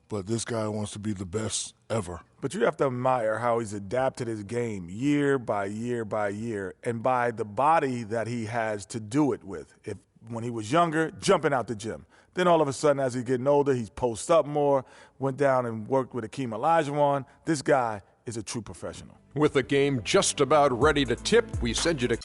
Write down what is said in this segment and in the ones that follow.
but this guy wants to be the best ever. But you have to admire how he's adapted his game year by year by year, and by the body that he has to do it with. When he was younger, jumping out the gym. Then all of a sudden, as he's getting older, he's posts up more, went down and worked with Akeem Olajuwon. This guy is a true professional. With the game just about ready to tip, we send you to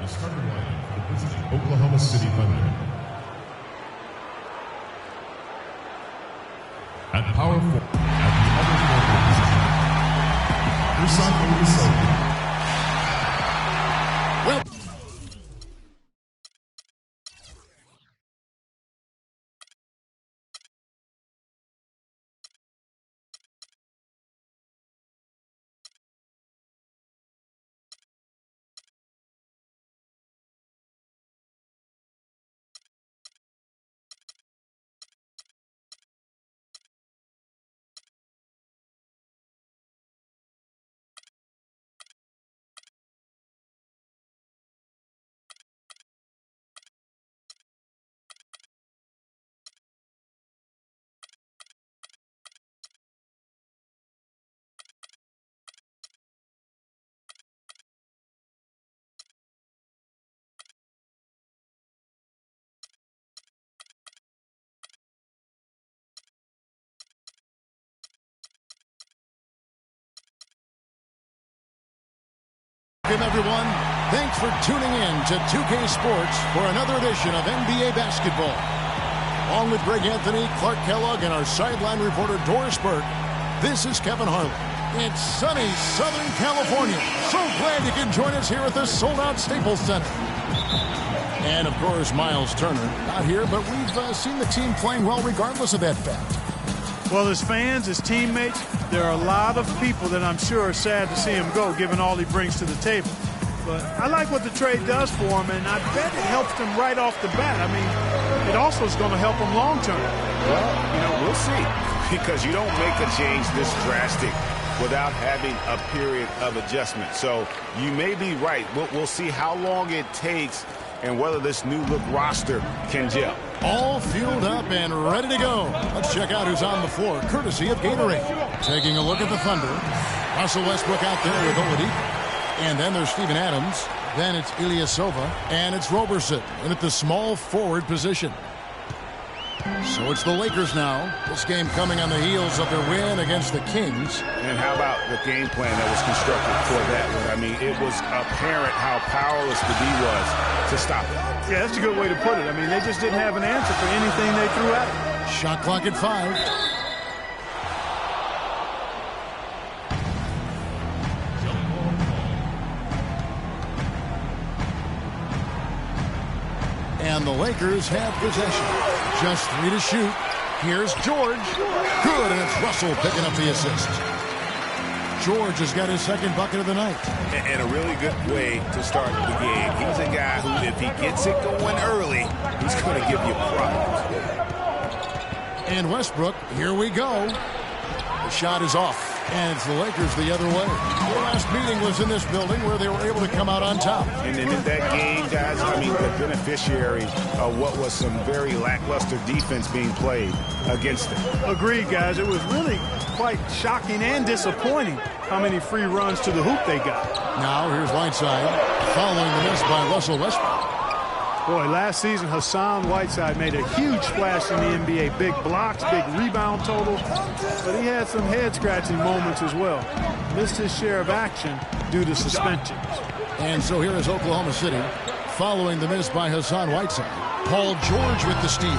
The starting lineup for the visiting Oklahoma City Thunder. At power forward, at the other forward position, Usako Isoki. Welcome, everyone. Thanks for tuning in to 2K Sports for another edition of NBA basketball. Along with Greg Anthony, Clark Kellogg, and our sideline reporter Doris Burke, this is Kevin Harlan. It's sunny Southern California. So glad you can join us here at the sold-out Staples Center. And, of course, Miles Turner. Not here, but we've seen the team playing well regardless of that fact. Well, as fans, as teammates, there are a lot of people that I'm sure are sad to see him go, given all he brings to the table. But I like what the trade does for him, and I bet it helps him right off the bat. I mean, it also is going to help him long term. Well, we'll see, because you don't make a change this drastic without having a period of adjustment. So you may be right. We'll see how long it takes and whether this new look roster can gel. All fueled up and ready to go. Let's check out who's on the floor, courtesy of Gatorade. Taking a look at the Thunder. Russell Westbrook out there with Oladipo. And then there's Steven Adams. Then it's Ilyasova. And it's Roberson in at the small forward position. So it's the Lakers now. This game coming on the heels of their win against the Kings. And how about the game plan that was constructed for that one? I mean, it was apparent how powerless the D was to stop it. Yeah, that's a good way to put it. I mean, they just didn't have an answer for anything they threw at them. Shot clock at 5. And the Lakers have possession. Just 3 to shoot. Here's George. Good, and it's Russell picking up the assist. George has got his second bucket of the night. And a really good way to start the game. He's a guy who, if he gets it going early, he's going to give you problems. And Westbrook, here we go. The shot is off. And it's the Lakers the other way. Their last meeting was in this building where they were able to come out on top. And in that game, guys, I mean, the beneficiary of what was some very lackluster defense being played against them. Agreed, guys. It was really quite shocking and disappointing how many free runs to the hoop they got. Now here's Whiteside following the miss by Russell Westbrook. Boy, last season, Hassan Whiteside made a huge splash in the NBA. Big blocks, big rebound totals, but he had some head-scratching moments as well. Missed his share of action due to suspensions. And so here is Oklahoma City following the miss by Hassan Whiteside. Paul George with the steal.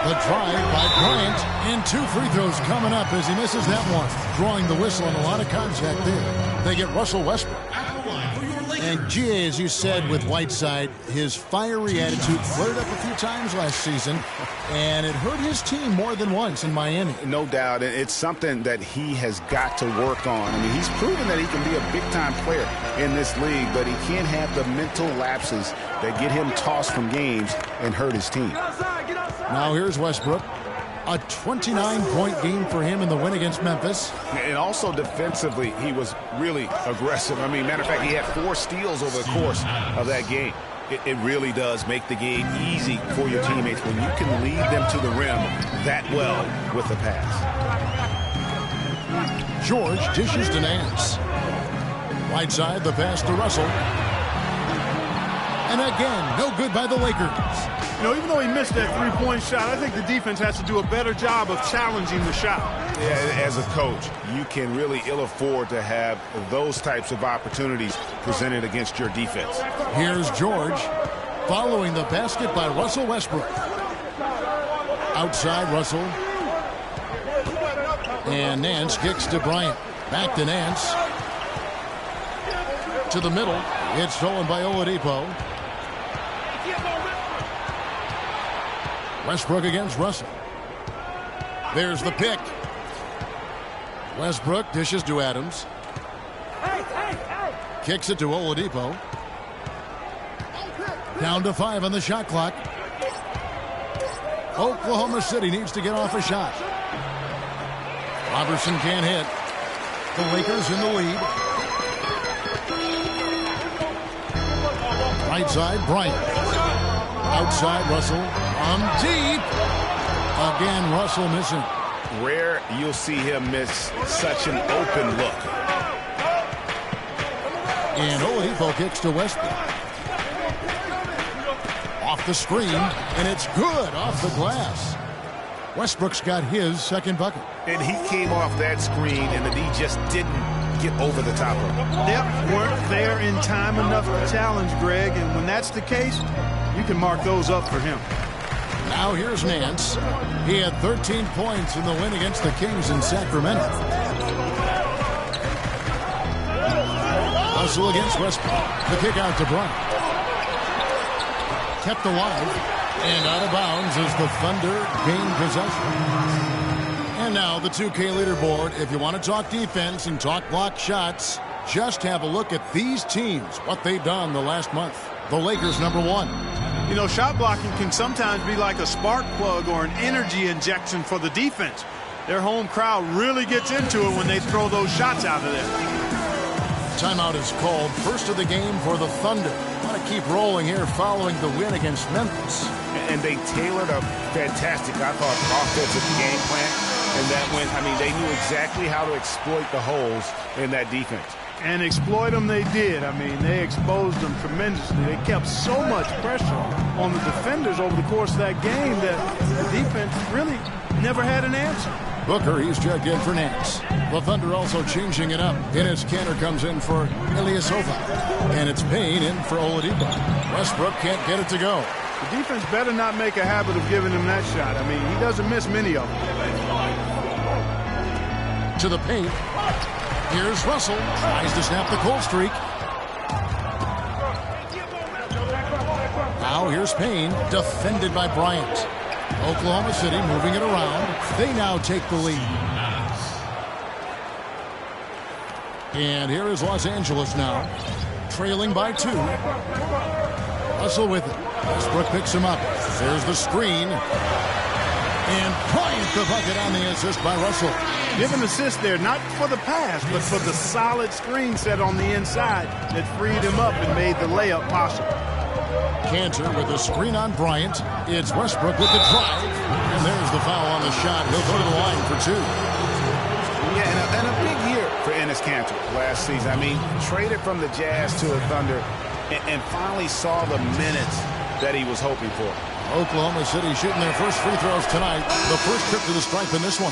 The drive by Bryant, and 2 free throws coming up as he misses that one. Drawing the whistle and a lot of contact there. They get Russell Westbrook. And GA, as you said with Whiteside, his fiery attitude flared up a few times last season, and it hurt his team more than once in Miami. No doubt. It's something that he has got to work on. I mean, he's proven that he can be a big-time player in this league, but he can't have the mental lapses that get him tossed from games and hurt his team. Now here's Westbrook. A 29-point game for him in the win against Memphis. And also defensively, he was really aggressive. I mean, matter of fact, he had 4 steals over the course of that game. It really does make the game easy for your teammates when you can lead them to the rim that well with the pass. George dishes to Nance. Right side, the pass to Russell. And again, no good by the Lakers. You know, even though he missed that three-point shot, I think the defense has to do a better job of challenging the shot. Yeah, as a coach, you can really ill afford to have those types of opportunities presented against your defense. Here's George following the basket by Russell Westbrook. Outside Russell. And Nance kicks to Bryant. Back to Nance. To the middle. It's stolen by Oladipo. Westbrook against Russell. There's the pick. Westbrook dishes to Adams. Kicks it to Oladipo. Down to 5 on the shot clock. Oklahoma City needs to get off a shot. Robertson can't hit. The Lakers in the lead. Right side, Bryant. Outside, Russell. Deep. Again, Russell missing. Rare you'll see him miss such an open look. And Oladipo kicks to Westbrook. Off the screen, and it's good off the glass. Westbrook's got his second bucket. And he came off that screen, and the D just didn't get over the top of him. Yep, weren't there in time enough to challenge Greg, and when that's the case, you can mark those up for him. Now here's Nance. He had 13 points in the win against the Kings in Sacramento. Hustle against Westbrook. The kick out to Bryant. Kept alive and out of bounds as the Thunder gain possession. And now the 2K leaderboard. If you want to talk defense and talk block shots, just have a look at these teams, what they've done the last month. The Lakers, number 1. You know, shot blocking can sometimes be like a spark plug or an energy injection for the defense. Their home crowd really gets into it when they throw those shots out of there. Timeout is called. First of the game for the Thunder. Want to keep rolling here following the win against Memphis. And they tailored a fantastic, I thought, offensive game plan. And that went, I mean, they knew exactly how to exploit the holes in that defense. And exploit them they did. I mean, they exposed them tremendously. They kept so much pressure on the defenders over the course of that game that the defense really never had an answer. Booker, he's checked in for Nance. The Thunder also changing it up. Enes Kanter comes in for Ilyasova. And it's Payne in for Oladipo. Westbrook can't get it to go. The defense better not make a habit of giving him that shot. I mean, he doesn't miss many of them. To the paint. Here's Russell. Tries to snap the cold streak. Now here's Payne. Defended by Bryant. Oklahoma City moving it around. They now take the lead. And here is Los Angeles now. Trailing by 2. Russell with it. Westbrook picks him up. There's the screen. And Bryant the bucket on the assist by Russell. Give an assist there, not for the pass, but for the solid screen set on the inside that freed him up and made the layup possible. Kanter with a screen on Bryant. It's Westbrook with the drive. And there's the foul on the shot. He'll go to the line for 2. Yeah, and a big year for Enes Kanter last season. I mean, traded from the Jazz to the Thunder. and finally saw the minutes that he was hoping for. Oklahoma City shooting their first free throws tonight. The first trip to the stripe in this one.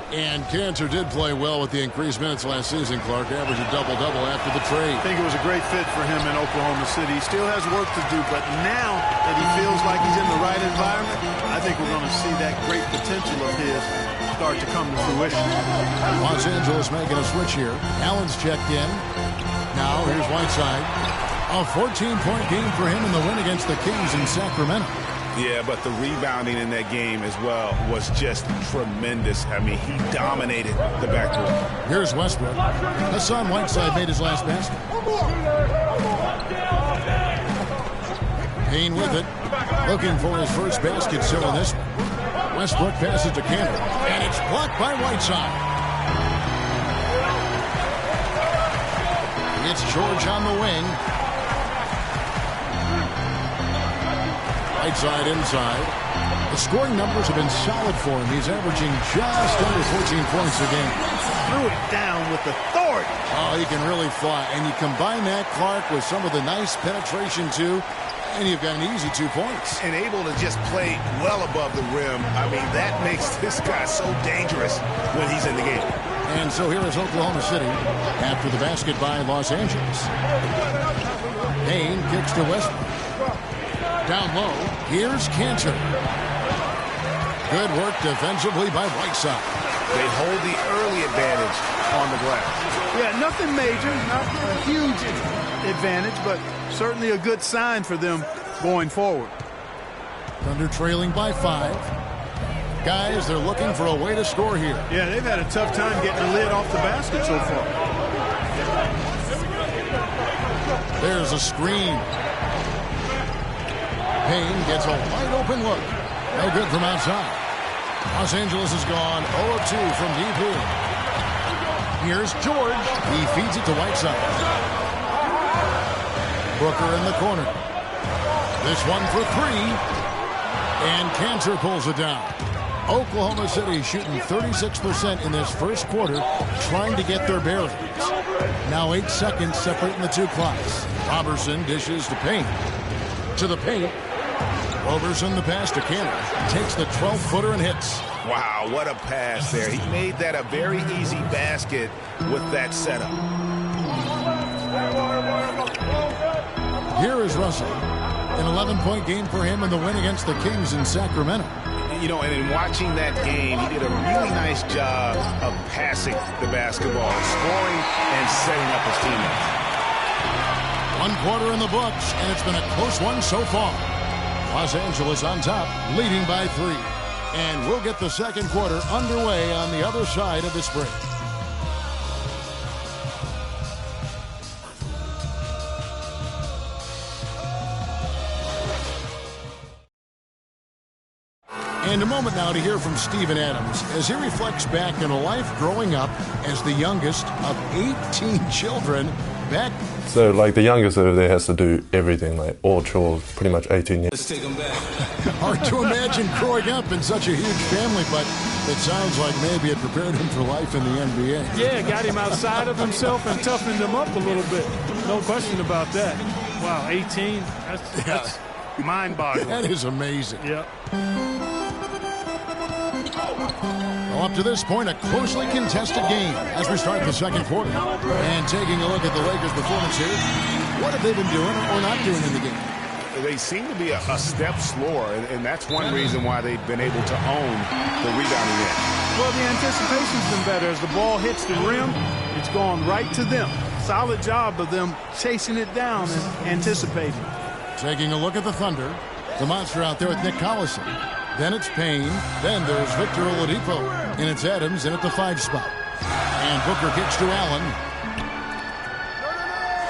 And Cantor did play well with the increased minutes last season, Clark. Averaged a double-double after the trade. I think it was a great fit for him in Oklahoma City. He still has work to do, but now that he feels like he's in the right environment, I think we're going to see that great potential of his start to come to fruition. Los Angeles making a switch here. Allen's checked in. Now here's Whiteside. A 14-point game for him in the win against the Kings in Sacramento. Yeah, but the rebounding in that game as well was just tremendous. I mean, he dominated the backcourt. Here's Westbrook. Hassan Whiteside made his last basket. Payne with it. Looking for his first basket still in this one. Westbrook passes to Cantor. And it's blocked by Whiteside. It's George on the wing. Whiteside inside. The scoring numbers have been solid for him. He's averaging just under 14 points a game. Threw it down with authority. Oh, he can really fly. And you combine that, Clark, with some of the nice penetration, too, and you've got an easy 2 points. And able to just play well above the rim. I mean, that makes this guy so dangerous when he's in the game. And so here is Oklahoma City after the basket by Los Angeles. Payne kicks to Westbrook. Down low, here's Cantor. Good work defensively by Whiteside. They hold the early advantage on the glass. Yeah, nothing major, not a huge advantage, but certainly a good sign for them going forward. Thunder trailing by 5. Guys, they're looking for a way to score here. Yeah, they've had a tough time getting the lid off the basket so far. There's a screen. Payne gets a wide open look. No good from outside. Los Angeles has gone 0 of 2 from deep here. Here's George. He feeds it to Whiteside. Booker in the corner. This one for 3. And Cantor pulls it down. Oklahoma City shooting 36% in this first quarter, trying to get their bearings. Now 8 seconds separating the two clocks. Robertson dishes to Payne. To the paint. Robertson the pass to Cantor. Takes the 12-footer and hits. Wow, what a pass there. He made that a very easy basket with that setup. Here is Russell. An 11-point game for him in the win against the Kings in Sacramento. You know, and in watching that game, he did a really nice job of passing the basketball, scoring and setting up his teammates. 1 quarter in the books, and it's been a close one so far. Los Angeles on top, leading by 3. And we'll get the second quarter underway on the other side of this break. And a moment now to hear from Steven Adams as he reflects back on a life growing up as the youngest of 18 children back. So, like, the youngest over there has to do everything, like all chores, pretty much 18 years. Let's take them back. Hard to imagine growing up in such a huge family, but it sounds like maybe it prepared him for life in the NBA. Yeah, got him outside of himself and toughened him up a little bit. No question about that. Wow, 18, that's mind-boggling. That is amazing. Yeah. Well, up to this point, a closely contested game as we start the second quarter. And taking a look at the Lakers' performance here, what have they been doing or not doing in the game? They seem to be a step slower, and that's one reason why they've been able to own the rebounding end. Well, the anticipation's been better. As the ball hits the rim, it's gone right to them. Solid job of them chasing it down and anticipating. Taking a look at the Thunder, the monster out there with Nick Collison. Then it's Payne. Then there's Victor Oladipo. And it's Adams in at the 5 spot. And Booker kicks to Allen.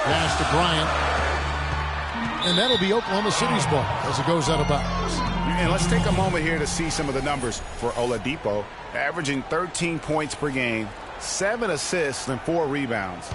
Pass to Bryant. And that'll be Oklahoma City's ball as it goes out of bounds. And let's take a moment here to see some of the numbers for Oladipo. Averaging 13 points per game, 7 assists, and 4 rebounds.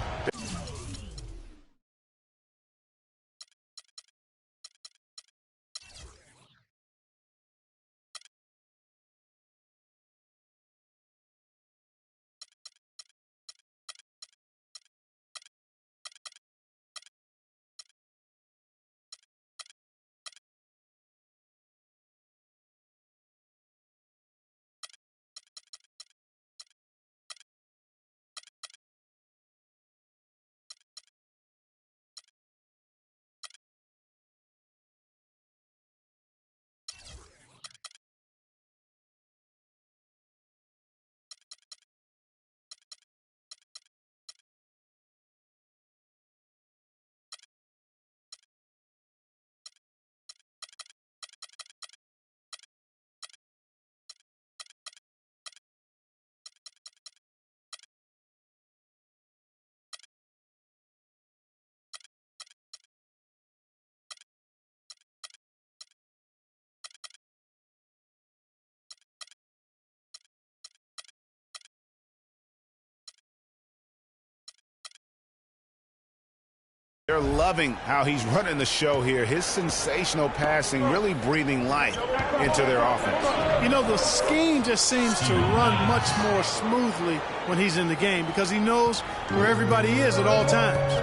They're loving how he's running the show here. His sensational passing really breathing life into their offense. You know, the scheme just seems to run much more smoothly when he's in the game because he knows where everybody is at all times.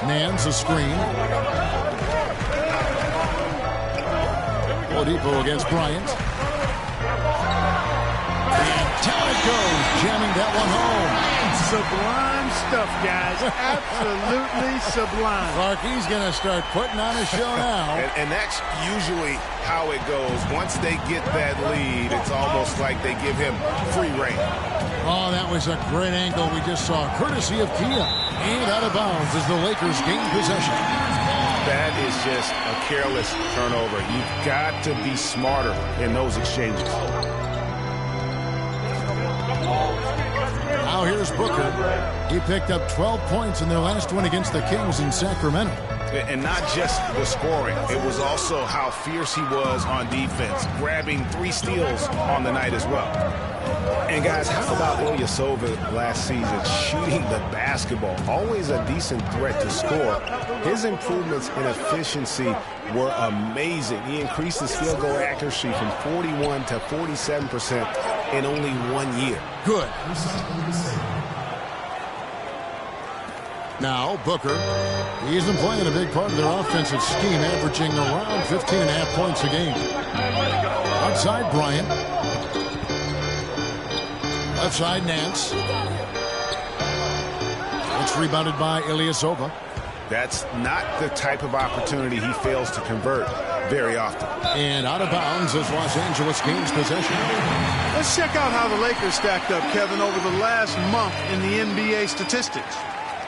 Nance a screen. Oladipo against Bryant. And down it goes, jamming that one home. Sublime stuff, guys. Absolutely sublime. Clarkie's going to start putting on a show now. And that's usually how it goes. Once they get that lead, it's almost like they give him free rein. Oh, that was a great angle we just saw, courtesy of Kia. And out of bounds as the Lakers gain possession. That is just a careless turnover. You've got to be smarter in those exchanges. Now here's Booker. He picked up 12 points in their last win against the Kings in Sacramento. And not just the scoring. It was also how fierce he was on defense, grabbing 3 steals on the night as well. And, guys, how about Ilyasova last season shooting the basketball? Always a decent threat to score. His improvements in efficiency were amazing. He increased his field goal accuracy from 41 to 47% in only 1 year. Good. Now, Booker, he's been playing a big part of their offensive scheme, averaging around 15.5 points a game. Outside, Bryant. Left side, Nance. It's rebounded by Ilyasova. That's not the type of opportunity he fails to convert very often. And out of bounds as Los Angeles gains possession. Let's check out how the Lakers stacked up, Kevin, over the last month in the NBA statistics.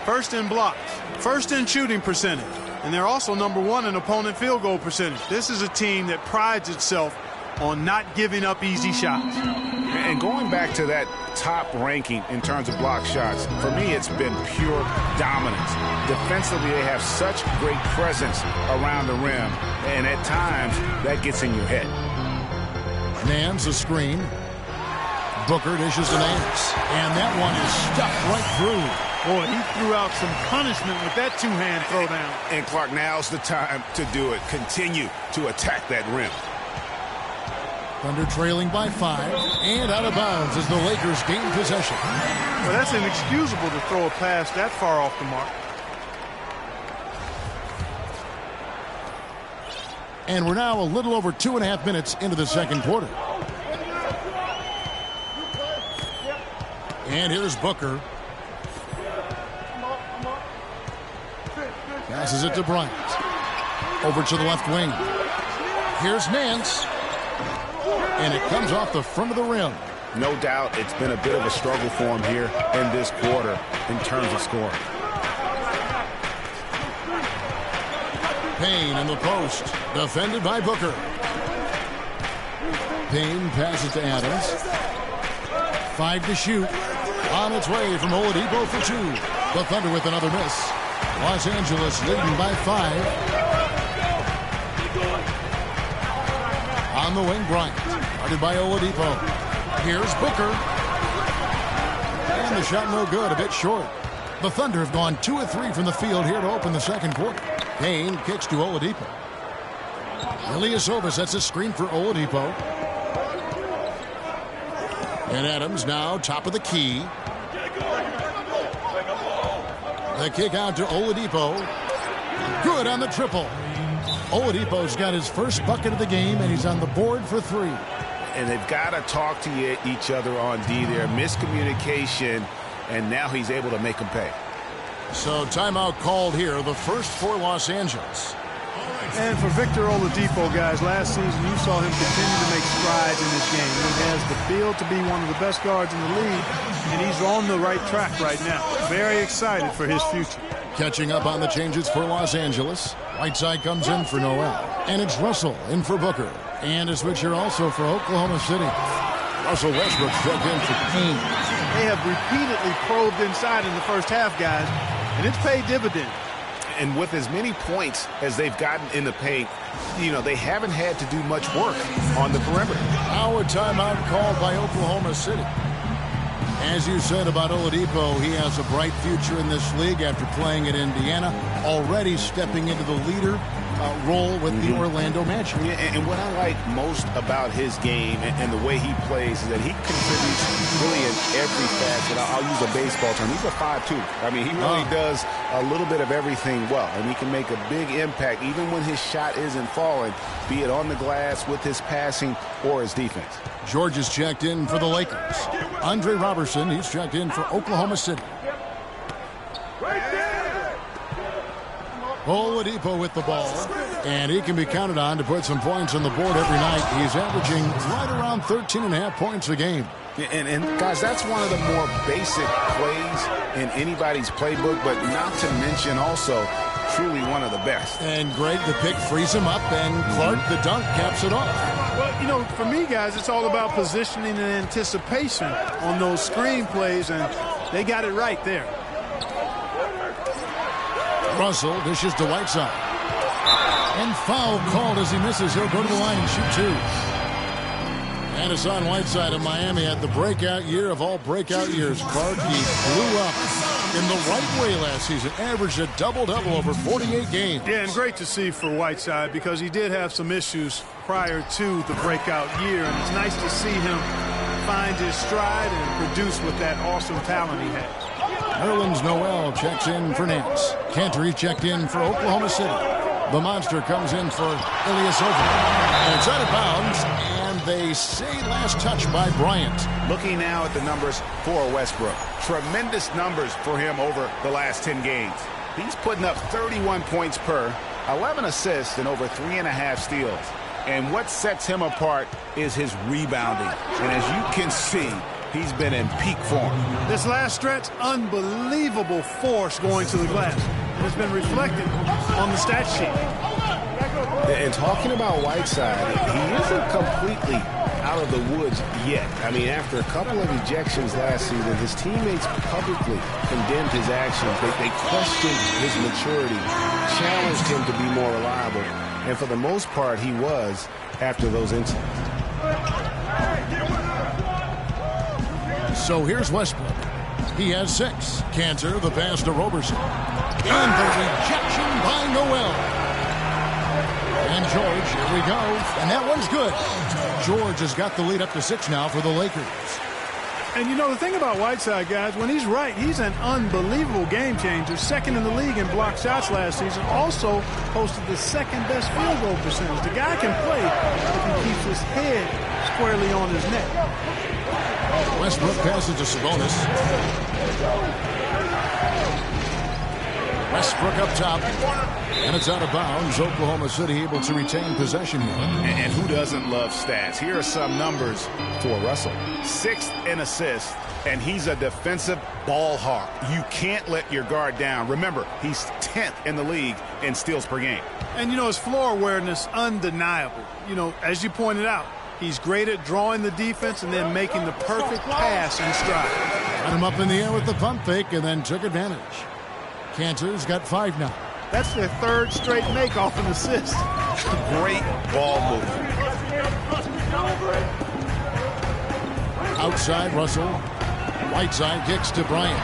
First in blocks, first in shooting percentage, and they're also #1 in opponent field goal percentage. This is a team that prides itself on not giving up easy shots. And going back to that top ranking in terms of block shots, for me it's been pure dominance. Defensively, they have such great presence around the rim, and at times that gets in your head. Nance a screen. Booker dishes to Nance, and that one is stuck right through. Boy, he threw out some punishment with that two-hand throwdown. And Clark, now's the time to do it. Continue to attack that rim. Thunder trailing by 5 and out of bounds as the Lakers gain possession. Well, that's inexcusable to throw a pass that far off the mark. And we're now a little over 2.5 minutes into the second quarter. And here's Booker. Passes it to Bryant. Over to the left wing. Here's Nance. And it comes off the front of the rim. No doubt it's been a bit of a struggle for him here in this quarter in terms of scoring. Payne in the post. Defended by Booker. Payne passes to Adams. 5 to shoot. On its way from Oladipo for 2. The Thunder with another miss. Los Angeles leading by 5. On the wing, Bryant. Guarded by Oladipo. Here's Booker. And the shot no good, a bit short. The Thunder have gone 2 of 3 from the field here to open the second quarter. Payne kicks to Oladipo. Ilyasova sets a screen for Oladipo. And Adams now top of the key. The kick out to Oladipo. Good on the triple. Oladipo's got his first bucket of the game, and he's on the board for 3. And they've got to talk to each other on D there. Miscommunication, and now he's able to make them pay. So timeout called here, the first for Los Angeles. And for Victor Oladipo, guys, last season you saw him continue to make strides in this game. He has the field to be one of the best guards in the league, and he's on the right track right now. Very excited for his future. Catching up on the changes for Los Angeles. Whiteside comes in for Noel. And it's Russell in for Booker. And a switcher also for Oklahoma City. Russell Westbrook struck in for Payne. They have repeatedly probed inside in the first half, guys, and it's paid dividends. And with as many points as they've gotten in the paint, you know, they haven't had to do much work on the perimeter. Now a timeout called by Oklahoma City. As you said about Oladipo, he has a bright future in this league after playing at Indiana, already stepping into the leader role with the Orlando Magic. Yeah, and what I like most about his game and the way he plays is that he contributes really in every facet. I'll use a baseball term. He's a 5'2". I mean, he really does a little bit of everything well, and he can make a big impact even when his shot isn't falling, be it on the glass with his passing or his defense. George is checked in for the Lakers. Andre Robertson, he's checked in for Oklahoma City. Oladipo with the ball, and he can be counted on to put some points on the board every night. He's averaging right around 13.5 points a game. And guys, that's one of the more basic plays in anybody's playbook, but not to mention also truly one of the best. And Greg, the pick frees him up, and Clark, the dunk, caps it off. Well, you know, for me, guys, it's all about positioning and anticipation on those screen plays, and they got it right there. Russell dishes to Whiteside. And foul called as he misses. He'll go to the line and shoot two. And Hassan Whiteside of Miami had the breakout year of all breakout years. Clark, he blew up in the right way last season. Averaged a double-double over 48 games. Yeah, and great to see for Whiteside because he did have some issues prior to the breakout year. And it's nice to see him find his stride and produce with that awesome talent he has. Nerlens Noel checks in for Nance. Cantor checked in for Oklahoma City. The monster comes in for Ilyasova. And it's out of bounds, and they say last touch by Bryant. Looking now at the numbers for Westbrook. Tremendous numbers for him over the last 10 games. He's putting up 31 points per, 11 assists, and over 3.5 steals. And what sets him apart is his rebounding. And as you can see, he's been in peak form. This last stretch, unbelievable force going to the glass. And it's been reflected on the stat sheet. And talking about Whiteside, he isn't completely out of the woods yet. I mean, after a couple of ejections last season, his teammates publicly condemned his actions. They questioned his maturity, challenged him to be more reliable. And for the most part, he was after those incidents. So here's Westbrook. He has 6. Cantor, the pass to Roberson. And the rejection by Noel. And George, here we go. And that one's good. George has got the lead up to 6 now for the Lakers. And you know, the thing about Whiteside, guys, when he's right, he's an unbelievable game changer. Second in the league in blocked shots last season. Also posted the second best field goal percentage. The guy can play if he keeps his head squarely on his neck. Westbrook passes to Sabonis. Westbrook up top. And it's out of bounds. Oklahoma City able to retain possession here. And who doesn't love stats? Here are some numbers for Russell. 6th in assists, and he's a defensive ball hawk. You can't let your guard down. Remember, he's 10th in the league in steals per game. And, you know, his floor awareness, undeniable. You know, as you pointed out, he's great at drawing the defense and then making the perfect pass in stride. Got him up in the air with the pump fake and then took advantage. Cantor's got 5 now. That's their 3rd straight make off an assist. Great ball movement. Outside, Russell. Whiteside kicks to Bryant.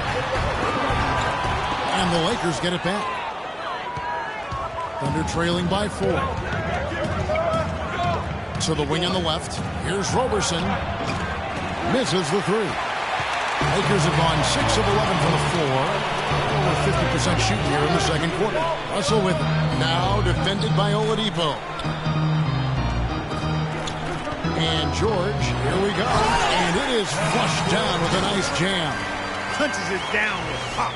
And the Lakers get it back. Thunder trailing by 4. To the wing on the left. Here's Roberson. Misses the 3. Lakers have gone 6 of 11 from the floor. Over 50% shooting here in the second quarter. Russell with it. Now defended by Oladipo. And George, here we go. And it is flushed down with a nice jam. Punches it down with pop.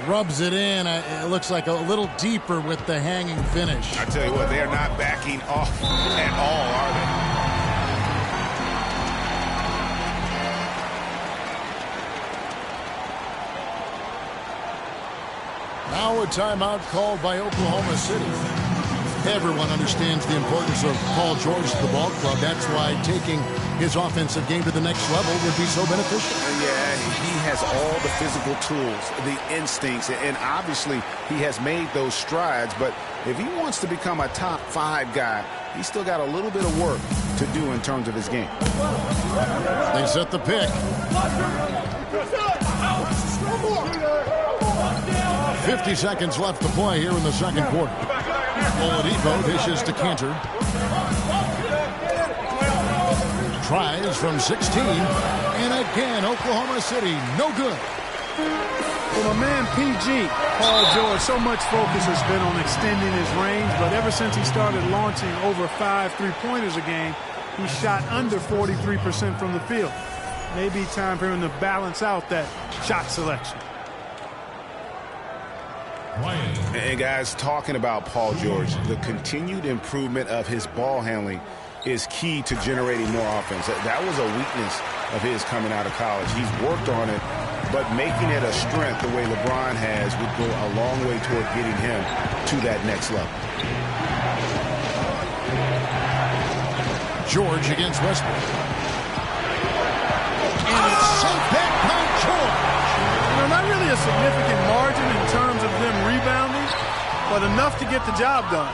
Rubs it in. It looks like a little deeper with the hanging finish. I tell you what, they are not backing off at all, are they? Now a timeout called by Oklahoma City. Everyone understands the importance of Paul George to the ball club. That's why taking his offensive game to the next level would be so beneficial. Yeah, he has all the physical tools, the instincts, and obviously he has made those strides. But if he wants to become a top 5 guy, he's still got a little bit of work to do in terms of his game. They set the pick. 50 seconds left to play here in the second quarter. Oladipo dishes to Cantor. Tries from 16. And again, Oklahoma City, no good. Well, my man PG, Paul George, so much focus has been on extending his range, but ever since he started launching over 5 3-pointers a game, he shot under 43% from the field. Maybe time for him to balance out that shot selection. And guys, talking about Paul George, the continued improvement of his ball handling is key to generating more offense. That was a weakness of his coming out of college. He's worked on it, but making it a strength the way LeBron has would go a long way toward getting him to that next level. George against Westbrook. And it's sent back by George. You know, not really a significant margin in terms of them rebounding, but enough to get the job done.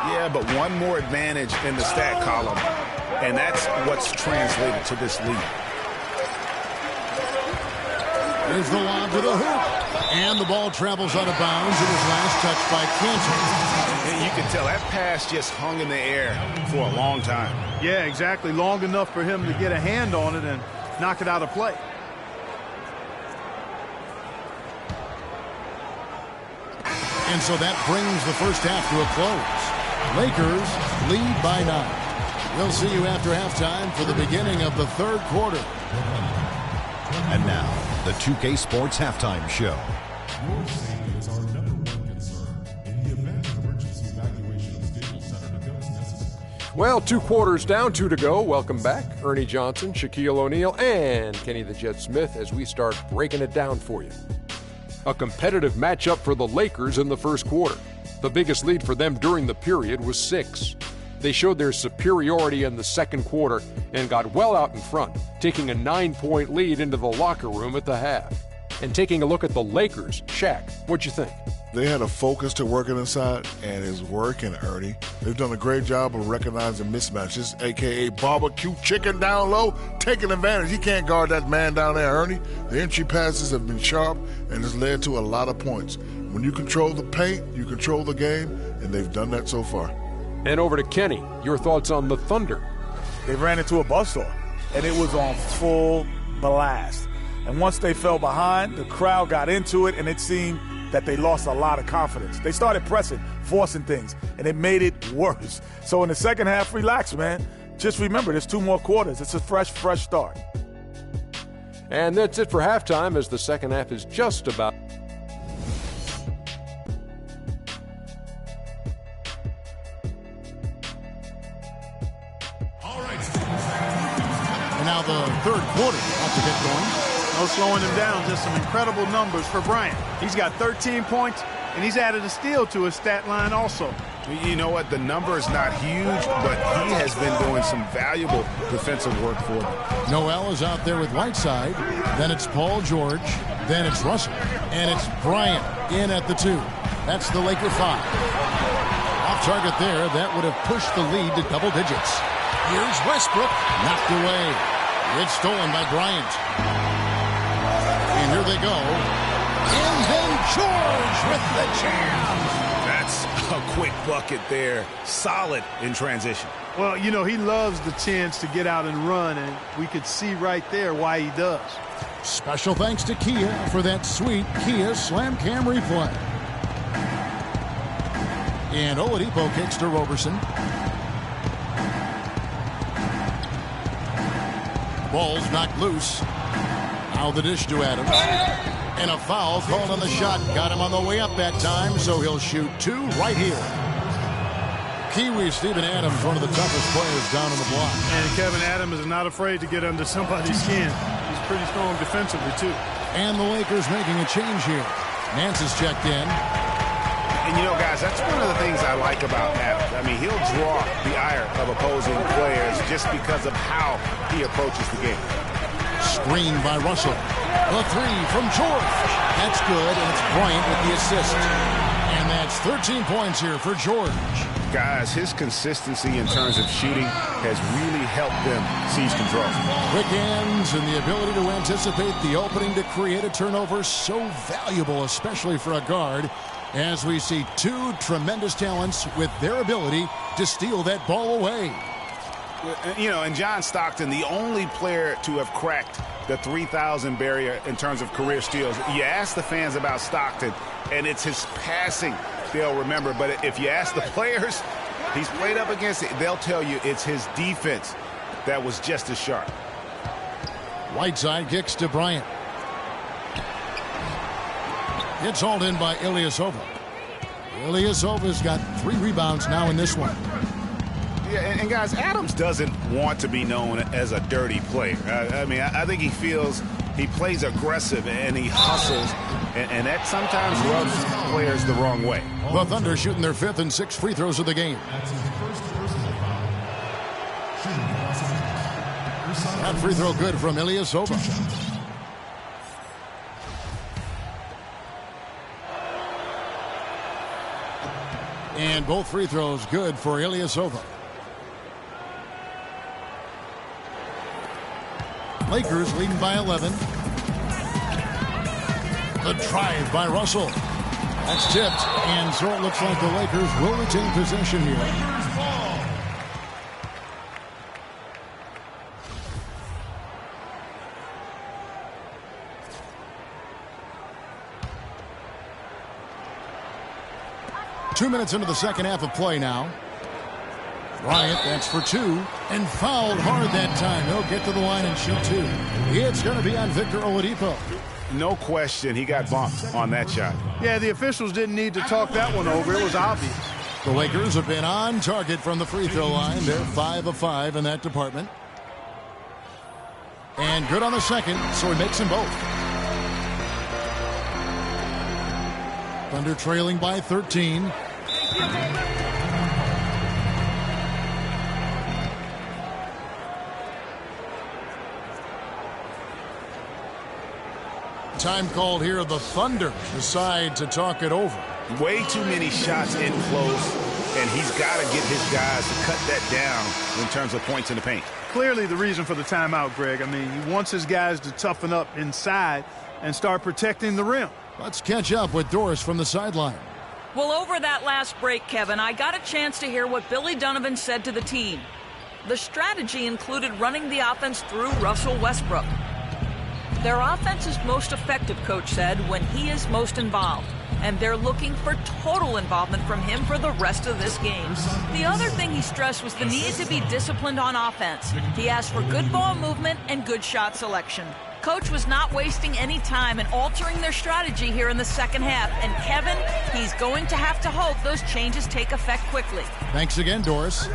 Yeah, but one more advantage in the stat column, and that's what's translated to this lead. There's the lob to the hoop. And the ball travels out of bounds. It was last touched by Cantor. And you can tell that pass just hung in the air for a long time. Yeah, exactly. Long enough for him to get a hand on it and knock it out of play. And so that brings the first half to a close. Lakers lead by 9. We'll see you after halftime for the beginning of the third quarter. And now, the 2K Sports Halftime Show. Your safety is our #1 concern. In the event of emergency evacuation of the Staples Center becomes necessary. Well, 2 quarters down, 2 to go. Welcome back, Ernie Johnson, Shaquille O'Neal, and Kenny the Jet Smith as we start breaking it down for you. A competitive matchup for the Lakers in the first quarter. The biggest lead for them during the period was 6. They showed their superiority in the second quarter and got well out in front, taking a 9-point lead into the locker room at the half. And taking a look at the Lakers, Shaq, what'd you think? They had a focus to working inside, and it's working, Ernie. They've done a great job of recognizing mismatches, a.k.a. barbecue chicken down low, taking advantage. He can't guard that man down there, Ernie. The entry passes have been sharp, and it's led to a lot of points. When you control the paint, you control the game, and they've done that so far. And over to Kenny, your thoughts on the Thunder. They ran into a buzzsaw, and it was on full blast. And once they fell behind, the crowd got into it, and it seemed that they lost a lot of confidence. They started pressing, forcing things, and it made it worse. So in the second half, relax, man. Just remember, there's 2 more quarters. It's a fresh start. And that's it for halftime as the second half is just about... And now the third quarter about to get going. No slowing him down, just some incredible numbers for Bryant. He's got 13 points, and he's added a steal to his stat line also. You know what? The number is not huge, but he has been doing some valuable defensive work for them. Noel is out there with Whiteside. Then it's Paul George. Then it's Russell. And it's Bryant in at the 2. That's the Laker 5. Off target there. That would have pushed the lead to double digits. Here's Westbrook. Knocked away. It's stolen by Bryant. And here they go. And then George with the jam. That's a quick bucket there. Solid in transition. Well, you know, he loves the chance to get out and run, and we could see right there why he does. Special thanks to Kia for that sweet Kia Slam Cam replay. And Oladipo kicks to Roberson. Ball's knocked loose. Now the dish to Adams. And a foul called on the shot. Got him on the way up that time, so he'll shoot 2 right here. Kiwi Steven Adams, one of the toughest players down on the block. And Kevin Adams is not afraid to get under somebody's skin. He's pretty strong defensively, too. And the Lakers making a change here. Nance is checked in. And, you know, guys, that's one of the things I like about Adams. I mean, he'll draw the ire of opposing players just because of how he approaches the game. Screen by Russell. The 3 from George. That's good, and it's Bryant with the assist. And that It's 13 points here for George. Guys, his consistency in terms of shooting has really helped them seize control. Quick hands and the ability to anticipate the opening to create a turnover, so valuable, especially for a guard, as we see two tremendous talents with their ability to steal that ball away. You know, and John Stockton, the only player to have cracked the 3,000 barrier in terms of career steals. You ask the fans about Stockton, and it's his passing they'll remember. But if you ask the players he's played up against, they'll tell you it's his defense that was just as sharp. Whiteside kicks to Bryant. It's hauled in by Ilyasova. Ilyasova's got 3 rebounds now in this one. Yeah, and guys, Adams doesn't want to be known as a dirty player. I mean, I think he feels he plays aggressive and he hustles, and that sometimes rubs players the wrong way. The Thunder shooting their 5th and 6th free throws of the game. That free throw good from Ilyasova. And both free throws good for Ilyasova. Lakers leading by 11. The drive by Russell. That's tipped, and so it looks like the Lakers will retain possession here. Two minutes into the second half of play now. Bryant, that's for 2, and fouled hard that time. He'll get to the line and shoot 2. It's going to be on Victor Oladipo. No question, he got bumped on that shot. Yeah, the officials didn't need to talk that one over. It was obvious. The Lakers have been on target from the free throw line. They're 5 of 5 in that department. And good on the second, so he makes them both. Thunder trailing by 13. Time called here. The Thunder decide to talk it over. Way too many shots in close, and he's got to get his guys to cut that down in terms of points in the paint. Clearly the reason for the timeout, Greg. I mean, he wants his guys to toughen up inside and start protecting the rim. Let's catch up with Doris from the sideline. Well, over that last break, Kevin, I got a chance to hear what Billy Donovan said to the team. The strategy included running the offense through Russell Westbrook. Their offense is most effective, Coach said, when he is most involved. And they're looking for total involvement from him for the rest of this game. The other thing he stressed was the need to be disciplined on offense. He asked for good ball movement and good shot selection. Coach was not wasting any time in altering their strategy here in the second half. And Kevin, he's going to have to hope those changes take effect quickly. Thanks again, Doris.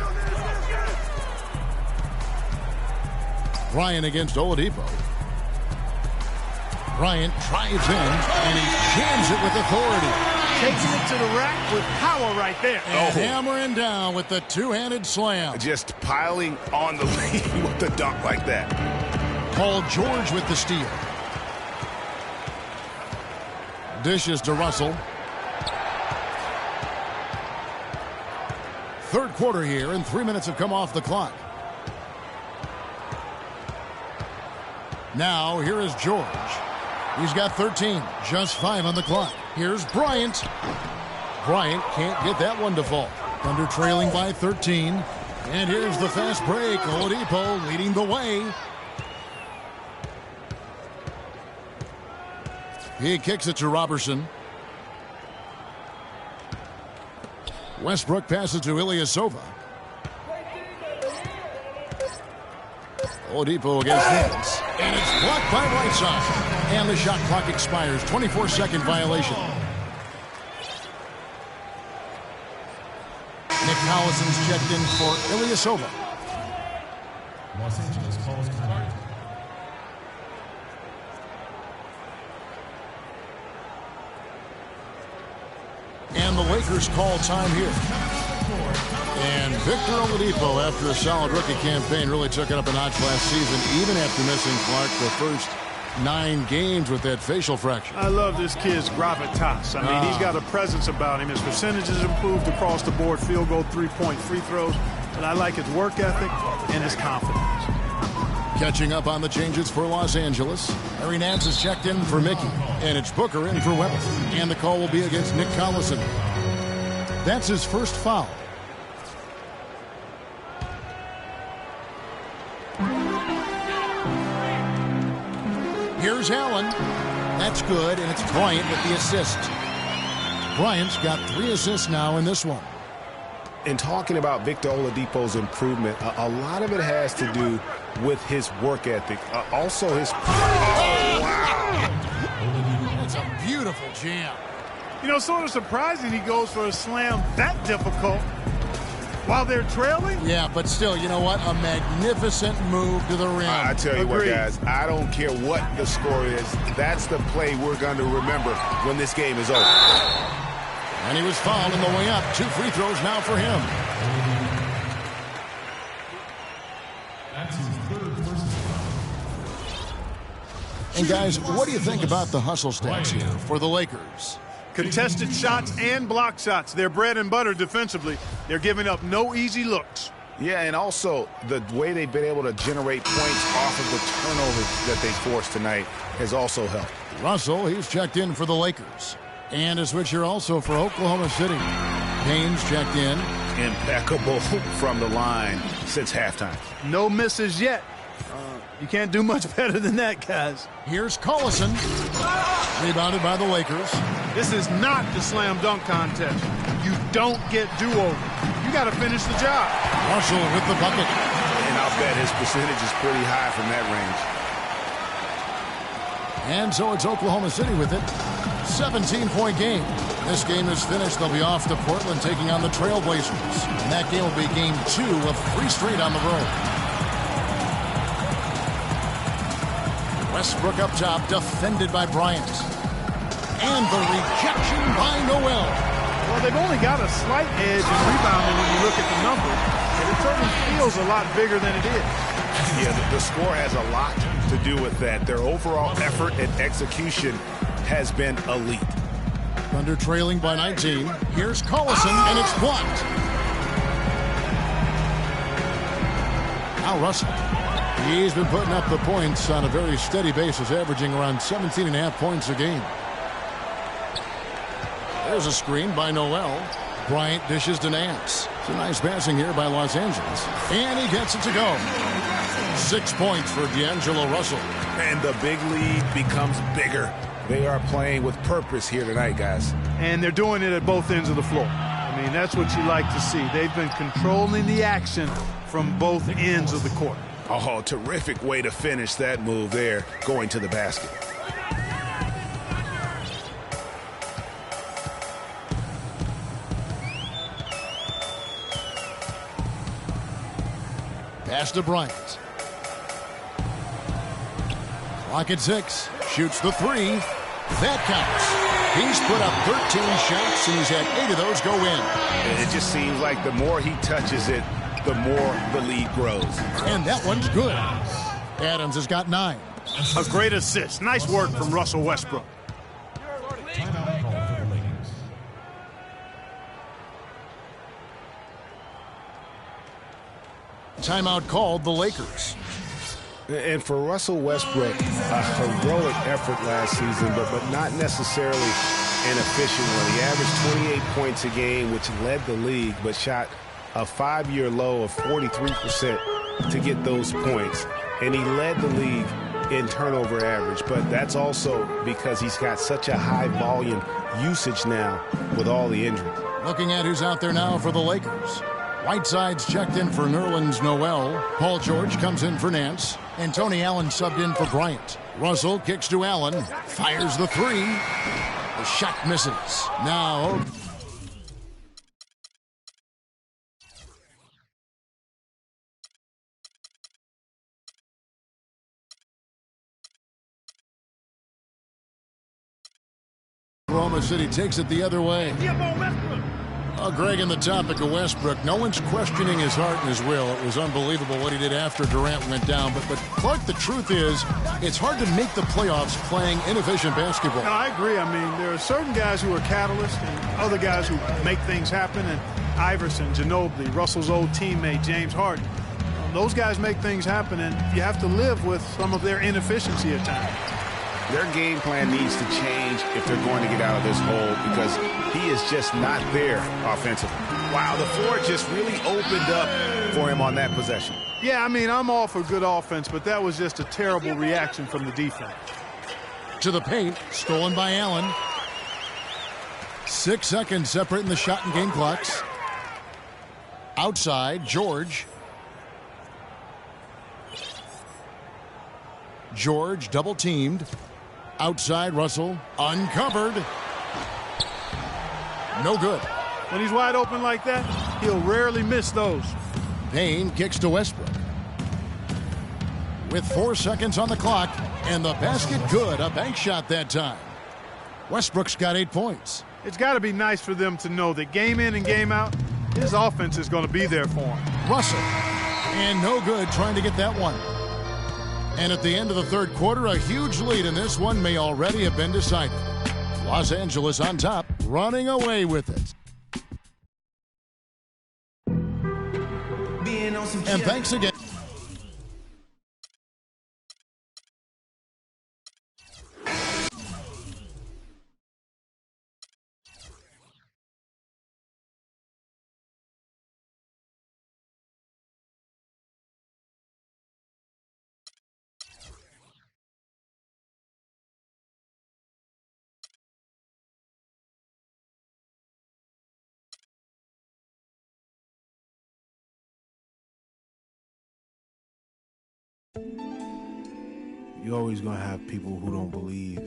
Bryant against Oladipo. Bryant drives in, and he jams it with authority. Taking it to the rack with power right there. And hammering down with the two-handed slam. Just piling on the lead with the dunk like that. Paul George with the steal. Dishes to Russell. Third quarter here, and 3 minutes have come off the clock. Now, here is George. He's got 13, just 5 on the clock. Here's Bryant. Bryant can't get that one to fall. Thunder trailing by 13. And here's the fast break. Oladipo leading the way. He kicks it to Robertson. Westbrook passes to Ilyasova. Oladipo against Nance. And it's blocked by Whiteside. And the shot clock expires. 24-second violation. Nick Collison's checked in for Ilyasova. Los Angeles calls timeout. And the Lakers call time here. And Victor Oladipo, after a solid rookie campaign, really took it up a notch last season, even after missing Clark the first 9 games with that facial fracture. I love this kid's gravitas. I mean, he's got a presence about him. His percentages improved across the board, field goal, 3-point free throws. But I like his work ethic and his confidence. Catching up on the changes for Los Angeles. Larry Nance is checked in for Mickey. And it's Booker in for Webber. And the call will be against Nick Collison. That's his first foul. Here's Allen. That's good, and it's Bryant with the assist. Bryant's got 3 assists now in this one. In talking about Victor Oladipo's improvement, a lot of it has to do with his work ethic. Also his... Oh, wow! That's a beautiful jam. You know, sort of surprising he goes for a slam that difficult while they're trailing. Yeah, but still, you know what? A magnificent move to the rim. I tell you what, guys, I don't care what the score is. That's the play we're going to remember when this game is over. And he was fouled on the way up. 2 free throws now for him. That's his third personal foul. And guys, what do you think about the hustle stats here for the Lakers? Contested shots and block shots. They're bread and butter defensively. They're giving up no easy looks. Yeah, and also the way they've been able to generate points off of the turnovers that they forced tonight has also helped. Russell, he's checked in for the Lakers. And a switcher also for Oklahoma City. Haynes checked in. Impeccable from the line since halftime. No misses yet. You can't do much better than that, guys. Here's Collison. Rebounded by the Lakers. This is not the slam dunk contest. You don't get do-over. You got to finish the job. Russell with the bucket. And I'll bet his percentage is pretty high from that range. And so it's Oklahoma City with it. 17-point game. This game is finished. They'll be off to Portland taking on the Trailblazers. And that game will be game 2 of 3 straight on the road. Westbrook up top, defended by Bryant. And the rejection by Noel. Well, they've only got a slight edge in rebounding when you look at the numbers. And it certainly feels a lot bigger than it is. Yeah, the score has a lot to do with that. Their overall effort and execution has been elite. Thunder trailing by 19. Here's Collison, and it's blocked. Now Russell. He's been putting up the points on a very steady basis, averaging around 17.5 points a game. There's a screen by Noel. Bryant dishes to Nance. It's a nice passing here by Los Angeles. And he gets it to go. 6 points for D'Angelo Russell. And the big lead becomes bigger. They are playing with purpose here tonight, guys. And they're doing it at both ends of the floor. I mean, that's what you like to see. They've been controlling the action from both ends of the court. Oh, terrific way to finish that move there, going to the basket. Pass to Bryant. Clock at 6. Shoots the 3. That counts. He's put up 13 shots, and he's had 8 of those go in. It just seems like the more he touches it, the more the lead grows. And that one's good. Adams has got 9. A great assist. Nice work from Russell Westbrook. Timeout call for the Lakers. Timeout called the Lakers. And for Russell Westbrook, a heroic effort last season, but not necessarily an efficient one. He averaged 28 points a game, which led the league, but shot a 5-year low of 43% to get those points. And he led the league in turnover average, but that's also because he's got such a high volume usage now with all the injuries. Looking at who's out there now for the Lakers. Whiteside's checked in for Nerlens Noel. Paul George comes in for Nance. And Tony Allen subbed in for Bryant. Russell kicks to Allen. Fires the 3. The shot misses. Now... Oklahoma City takes it the other way. Greg, on the topic of Westbrook, no one's questioning his heart and his will. It was unbelievable what he did after Durant went down. But Clark, the truth is, it's hard to make the playoffs playing inefficient basketball. No, I agree. I mean, there are certain guys who are catalysts and other guys who make things happen. And Iverson, Ginobili, Russell's old teammate, James Harden. Those guys make things happen, and you have to live with some of their inefficiency at times. Their game plan needs to change if they're going to get out of this hole because he is just not there offensively. Wow, the floor just really opened up for him on that possession. Yeah, I mean, I'm all for good offense, but that was just a terrible reaction from the defense. To the paint, stolen by Allen. 6 seconds separating the shot and game clocks. Outside, George. George double-teamed. Outside, Russell. Uncovered. No good. When he's wide open like that, he'll rarely miss those. Payne kicks to Westbrook. With 4 seconds on the clock, and the basket good. A bank shot that time. Westbrook's got 8 points. It's got to be nice for them to know that game in and game out, his offense is going to be there for him. Russell. And no good trying to get that one. And at the end of the third quarter, a huge lead in this one may already have been decided. Los Angeles on top, running away with it. And thanks again. You're always going to have people who don't believe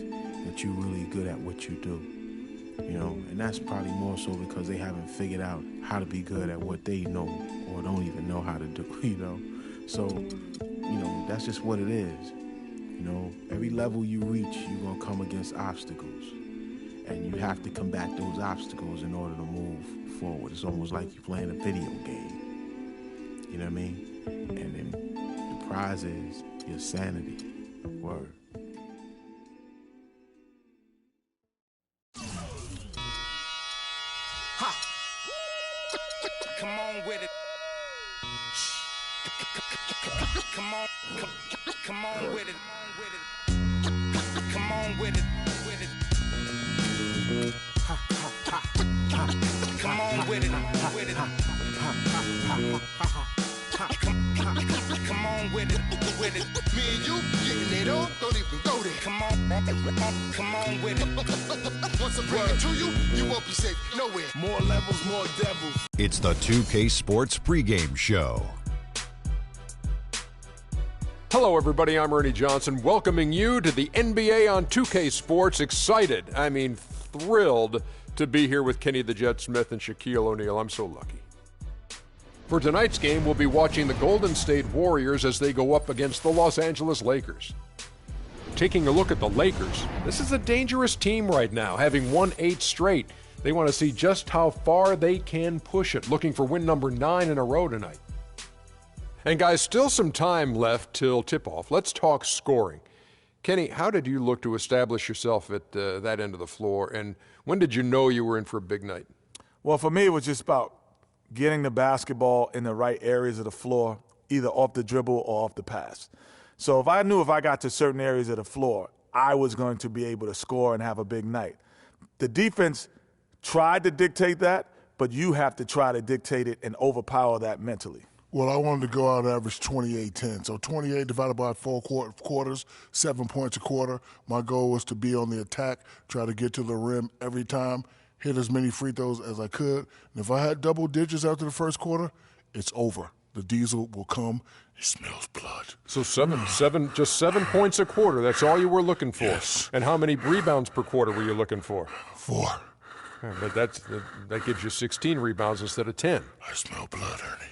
that you're really good at what you do, you know, and that's probably more so because they haven't figured out how to be good at what they know or don't even know how to do, you know. So, you know, that's just what it is. You know, every level you reach, you're going to come against obstacles, and you have to combat those obstacles in order to move forward. It's almost like you're playing a video game, you know what I mean? And then the prize is your sanity. Word. Ha. Come on with it. Come on with it. Come on with it. Ha, ha, ha, ha. Come on with it. Come on with it. Me and you getting it on, don't even go there. Come on with it. Once I bring it to you, you won't be safe nowhere. More levels, more devils. It's the 2K Sports pregame show. Hello, everybody. I'm Ernie Johnson, welcoming you to the NBA on 2K Sports. Excited, thrilled to be here with Kenny the Jet Smith and Shaquille O'Neal. I'm so lucky. For tonight's game, we'll be watching the Golden State Warriors as they go up against the Los Angeles Lakers. Taking a look at the Lakers, this is a dangerous team right now, having won 8 straight. They want to see just how far they can push it, looking for win number 9 in a row tonight. And guys, still some time left till tip-off. Let's talk scoring. Kenny, how did you look to establish yourself at that end of the floor, and when did you know you were in for a big night? Well, for me, it was just about getting the basketball in the right areas of the floor, either off the dribble or off the pass. So if I knew if I got to certain areas of the floor, I was going to be able to score and have a big night. The defense tried to dictate that, but you have to try to dictate it and overpower that mentally. Well, I wanted to go out and average 28-10. So 28 divided by 4 quarters, 7 points a quarter. My goal was to be on the attack, try to get to the rim every time, hit as many free throws as I could. And if I had double digits after the first quarter, it's over. The diesel will come. It smells blood. So just 7 points a quarter. That's all you were looking for. Yes. And how many rebounds per quarter were you looking for? 4. Yeah, but that gives you 16 rebounds instead of 10. I smell blood, Ernie.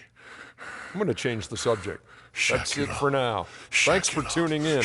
I'm going to change the subject. That's it for now. Thanks for tuning in.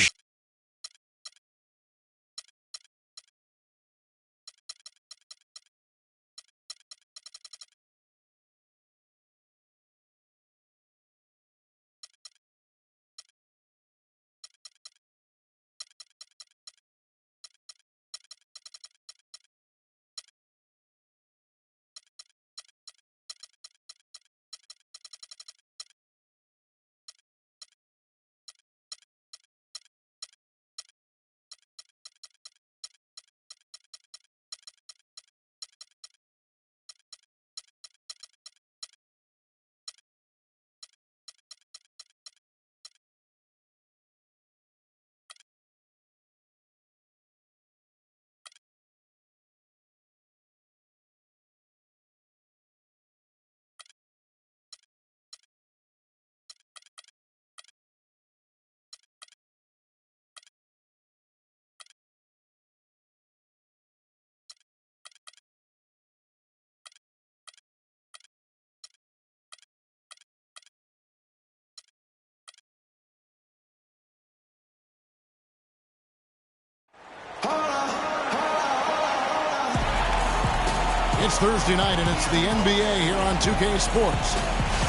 It's Thursday night, and it's the NBA here on 2K Sports.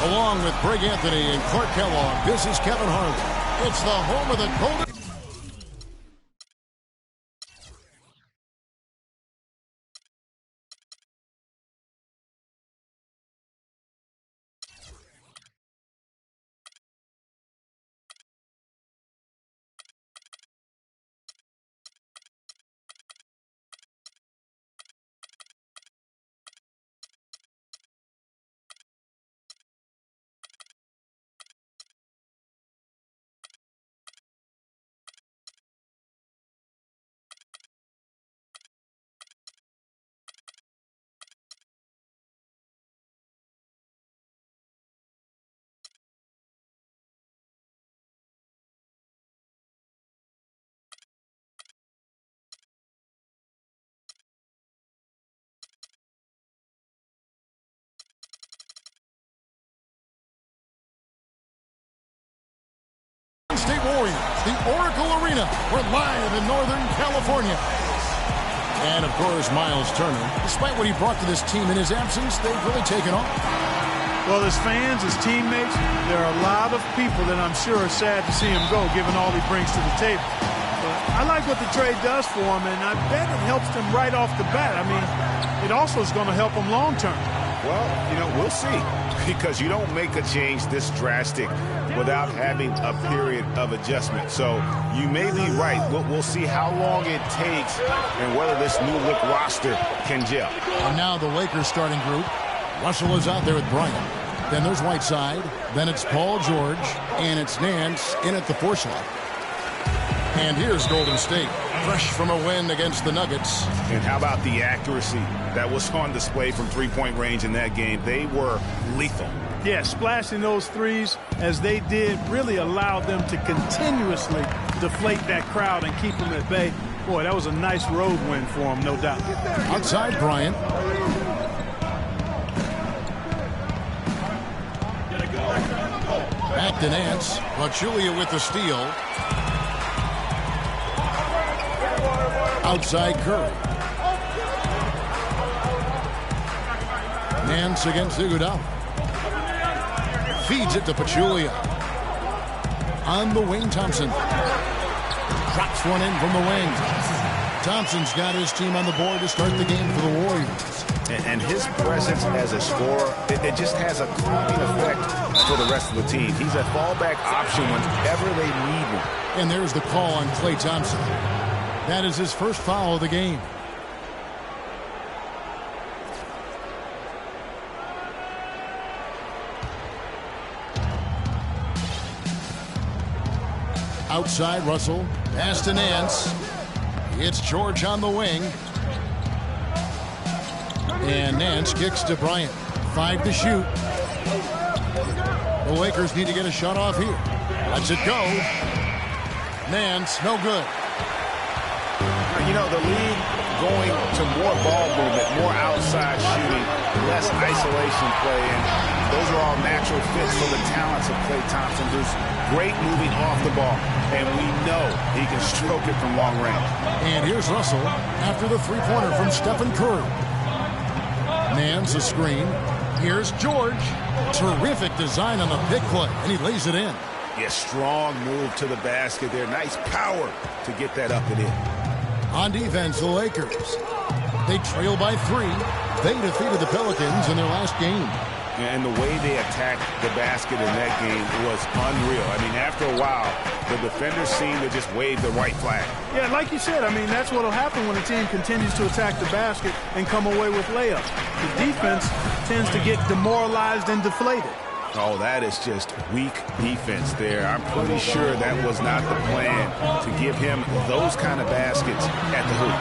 Along with Greg Anthony and Clark Kellogg, this is Kevin Harlan. It's the home of the Golden... State Warriors, the Oracle Arena. We're live in Northern California. And, of course, Miles Turner. Despite what he brought to this team in his absence, they've really taken off. Well, as fans, as teammates, there are a lot of people that I'm sure are sad to see him go, given all he brings to the table. But I like what the trade does for him, and I bet it helps them right off the bat. I mean, it also is going to help them long term. Well, we'll see, because you don't make a change this drastic without having a period of adjustment. So you may be right. We'll see how long it takes and whether this new look roster can gel. And now the Lakers starting group. Russell is out there with Bryant. Then there's Whiteside. Then it's Paul George. And it's Nance in at the 4 slot. And here's Golden State, fresh from a win against the Nuggets. And how about the accuracy that was on display from three-point range in that game? They were lethal. Yeah, splashing those threes as they did really allowed them to continuously deflate that crowd and keep them at bay. Boy, that was a nice road win for them, no doubt. Outside Bryant. Back to Nance. Pachulia with the steal. Outside Curry. Nance against Iguodala. Feeds it to Pachulia. On the wing, Thompson. Drops one in from the wing. Thompson's got his team on the board to start the game for the Warriors. And his presence as a scorer, it just has a calming effect for the rest of the team. He's a fallback option whenever they need one. And there's the call on Klay Thompson. That is his first foul of the game. Outside Russell. Pass to Nance. It's George on the wing. And Nance kicks to Bryant. 5 to shoot. The Lakers need to get a shot off here. Lets it go. Nance, no good. The league going to more ball movement, more outside shooting, less isolation play, and those are all natural fits for the talents of Klay Thompson, who's great moving off the ball, and we know he can stroke it from long range. And here's Russell after the three-pointer from Stephen Curry. Nance a screen. Here's George. Terrific design on the pick play, and he lays it in. Yeah, strong move to the basket there. Nice power to get that up and in. On defense, the Lakers. They trail by 3. They defeated the Pelicans in their last game. And the way they attacked the basket in that game was unreal. I mean, after a while, the defenders seemed to just wave the white flag. Yeah, like you said, I mean, that's what will happen when a team continues to attack the basket and come away with layups. The defense tends to get demoralized and deflated. Oh, that is just weak defense there. I'm pretty sure that was not the plan to give him those kind of baskets at the hoop.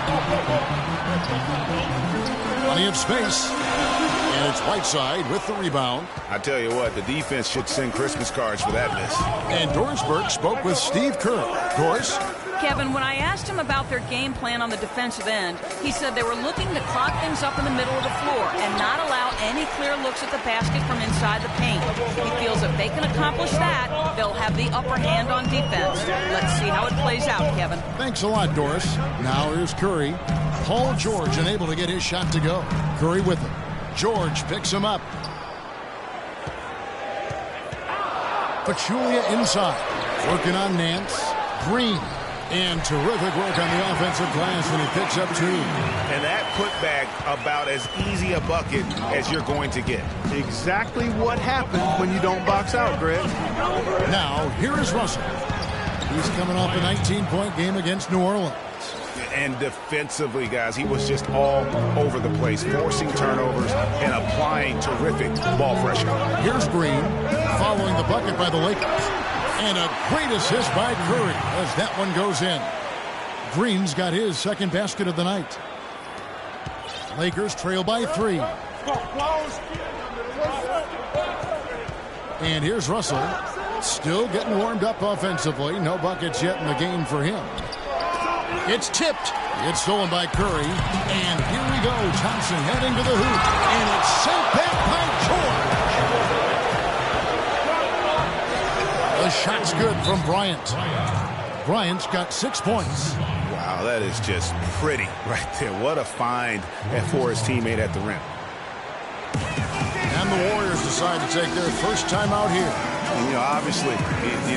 Plenty of space. And it's Whiteside with the rebound. I tell you what, the defense should send Christmas cards for that miss. And Doris Burke spoke with Steve Kerr. Doris? Kevin, when I asked him about their game plan on the defensive end, he said they were looking to clog things up in the middle of the floor and not allow any clear looks at the basket from inside the paint. He feels if they can accomplish that, they'll have the upper hand on defense. Let's see how it plays out, Kevin. Thanks a lot, Doris. Now here's Curry. Paul George unable to get his shot to go. Curry with him. George picks him up. Pachulia inside. Working on Nance. Green. And terrific work on the offensive glass, and he picks up 2. And that putback about as easy a bucket as you're going to get. Exactly what happens when you don't box out, Greg. Now, here is Russell. He's coming off a 19-point game against New Orleans. And defensively, guys, he was just all over the place, forcing turnovers and applying terrific ball pressure. Here's Green, following the bucket by the Lakers. And a great assist by Curry as that one goes in. Green's got his second basket of the night. Lakers trail by 3. And here's Russell, still getting warmed up offensively. No buckets yet in the game for him. It's tipped. It's stolen by Curry. And here we go. Thompson heading to the hoop. And it's sent back by George. The shot's good from Bryant. Bryant's got 6 points. Wow, that is just pretty right there. What a find for his teammate at the rim. And the Warriors decide to take their first time out here. You know, obviously,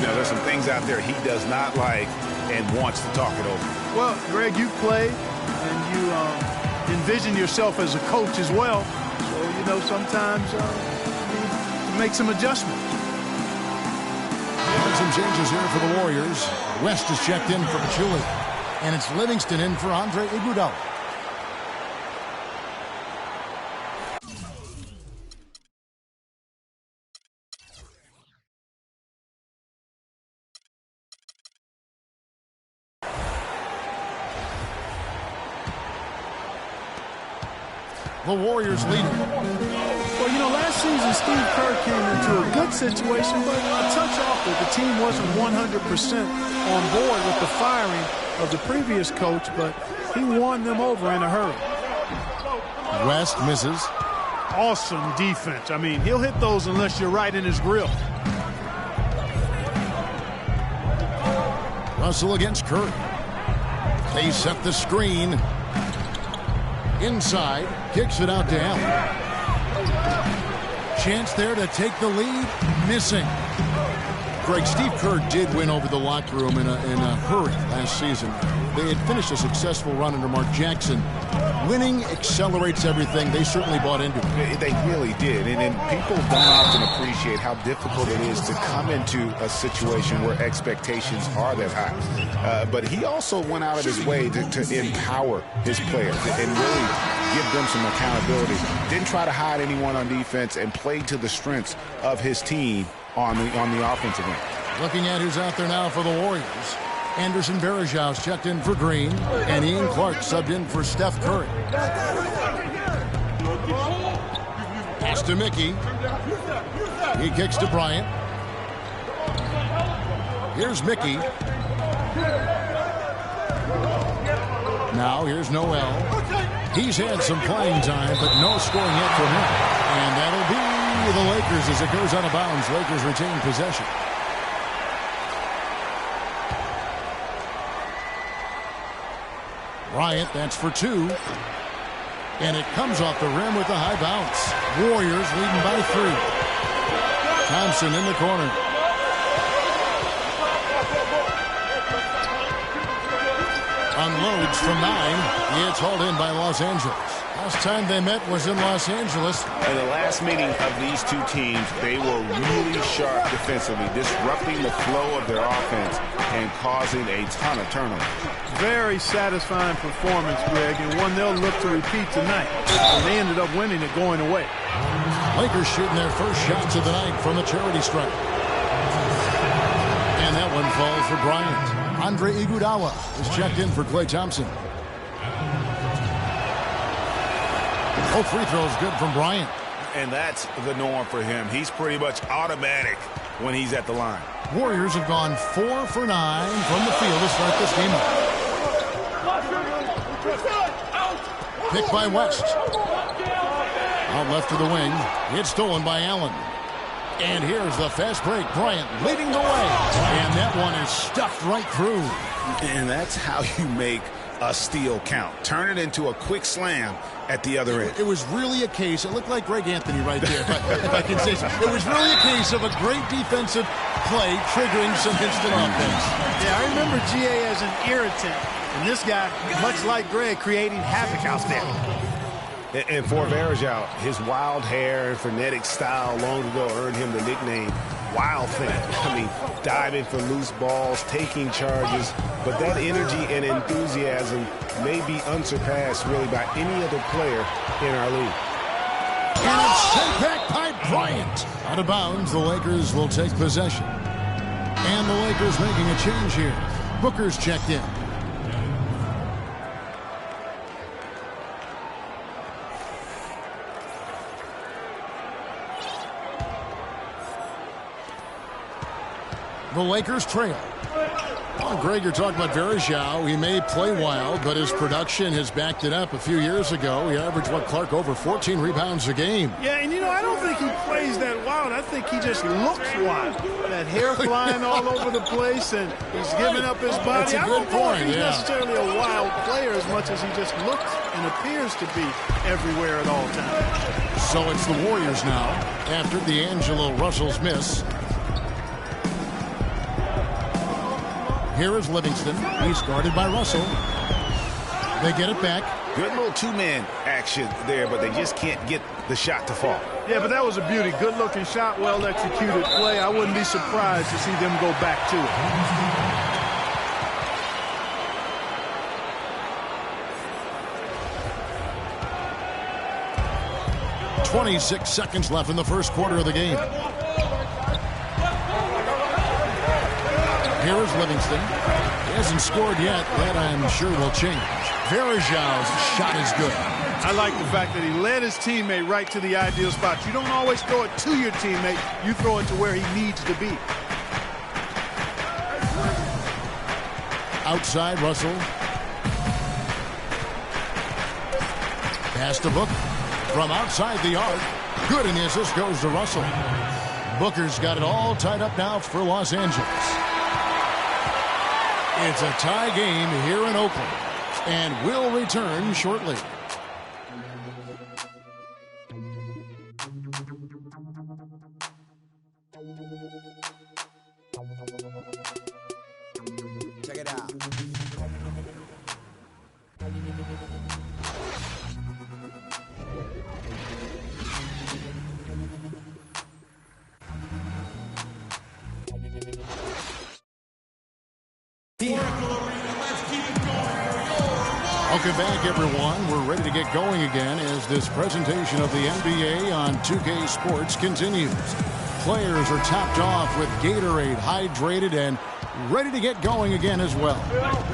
there's some things out there he does not like and wants to talk it over. Well, Greg, you played and you envision yourself as a coach as well. So, sometimes you make some adjustments. Some changes here for the Warriors. West is checked in for Pachulia. And it's Livingston in for Andre Iguodala. The Warriors leading. Well, last season Steve Kerr came into a good situation, but a touch off that the team wasn't 100% on board with the firing of the previous coach, but he won them over in a hurry. West misses. Awesome defense. I mean, he'll hit those unless you're right in his grill. Russell against Curry. They set the screen. Inside, kicks it out to Allen. Chance there to take the lead, missing. Greg, Steve Kerr did win over the locker room in a hurry last season. They had finished a successful run under Mark Jackson. Winning accelerates everything. They certainly bought into it. They really did. And people don't often appreciate how difficult it is to come into a situation where expectations are that high. But he also went out of his way to empower his players and really give them some accountability. Didn't try to hide anyone on defense and played to the strengths of his team on the offensive end. Looking at who's out there now for the Warriors. Anderson Varejau's checked in for Green, and Ian Clark subbed in for Steph Curry. Pass to Mickey. He kicks to Bryant. Here's Mickey. Now here's Noel. He's had some playing time, but no scoring yet from him. And that'll be the Lakers as it goes out of bounds. Lakers retain possession. Bryant, that's for 2. And it comes off the rim with a high bounce. Warriors leading by 3. Thompson in the corner. Unloads from 9. It's hauled in by Los Angeles. Last time they met was in Los Angeles. In the last meeting of these two teams, they were really sharp defensively, disrupting the flow of their offense and causing a ton of turnovers. Very satisfying performance, Greg, and one they'll look to repeat tonight. And they ended up winning it going away. Lakers shooting their first shots of the night from the charity stripe. And that one falls for Bryant. Andre Iguodala is checked in for Klay Thompson. Both free throws good from Bryant. And that's the norm for him. He's pretty much automatic when he's at the line. Warriors have gone 4 for 9 from the field to start this game up. Picked by West. Out left to the wing. It's stolen by Allen. And here's the fast break. Bryant leading the way. And that one is stuffed right through. And that's how you make a steal count. Turn it into a quick slam at the other end. It was really a case, it looked like Greg Anthony right there, if I can say so. It was really a case of a great defensive play triggering some instant offense. Yeah, I remember GA as an irritant, and this guy, much like Greg, creating havoc out there. And for Varejao, his wild hair and frenetic style long ago earned him the nickname Wild Thing. I mean, diving for loose balls, taking charges, but that energy and enthusiasm may be unsurpassed really by any other player in our league. And it's sent back by Bryant. Out of bounds, the Lakers will take possession. And the Lakers making a change here. Booker's checked in. The Lakers trail. Well, Greg, you're talking about Varejao. He may play wild, but his production has backed it up. A few years ago, he averaged, Clark, over 14 rebounds a game. Yeah, and I don't think he plays that wild. I think he just looks wild. That hair flying all over the place, and he's giving up his body. That's a good I don't know point, if he's yeah. necessarily a wild player as much as he just looks and appears to be everywhere at all times. So it's the Warriors now, after D'Angelo Russell's miss. Here is Livingston. He's guarded by Russell. They get it back. Good little two-man action there, but they just can't get the shot to fall. Yeah, but that was a beauty. Good-looking shot, well-executed play. I wouldn't be surprised to see them go back to it. 26 seconds left in the first quarter of the game. Here is Livingston. He hasn't scored yet. That, I'm sure, will change. Varejao's shot is good. I like the fact that he led his teammate right to the ideal spot. You don't always throw it to your teammate. You throw it to where he needs to be. Outside, Russell. Pass to Booker. From outside the arc. Good, and the assist goes to Russell. Booker's got it all tied up now for Los Angeles. It's a tie game here in Oakland, and will return shortly. Check it out. Welcome back, everyone. We're ready to get going again as this presentation of the NBA on 2K Sports continues. Players are topped off with Gatorade, hydrated, and ready to get going again as well.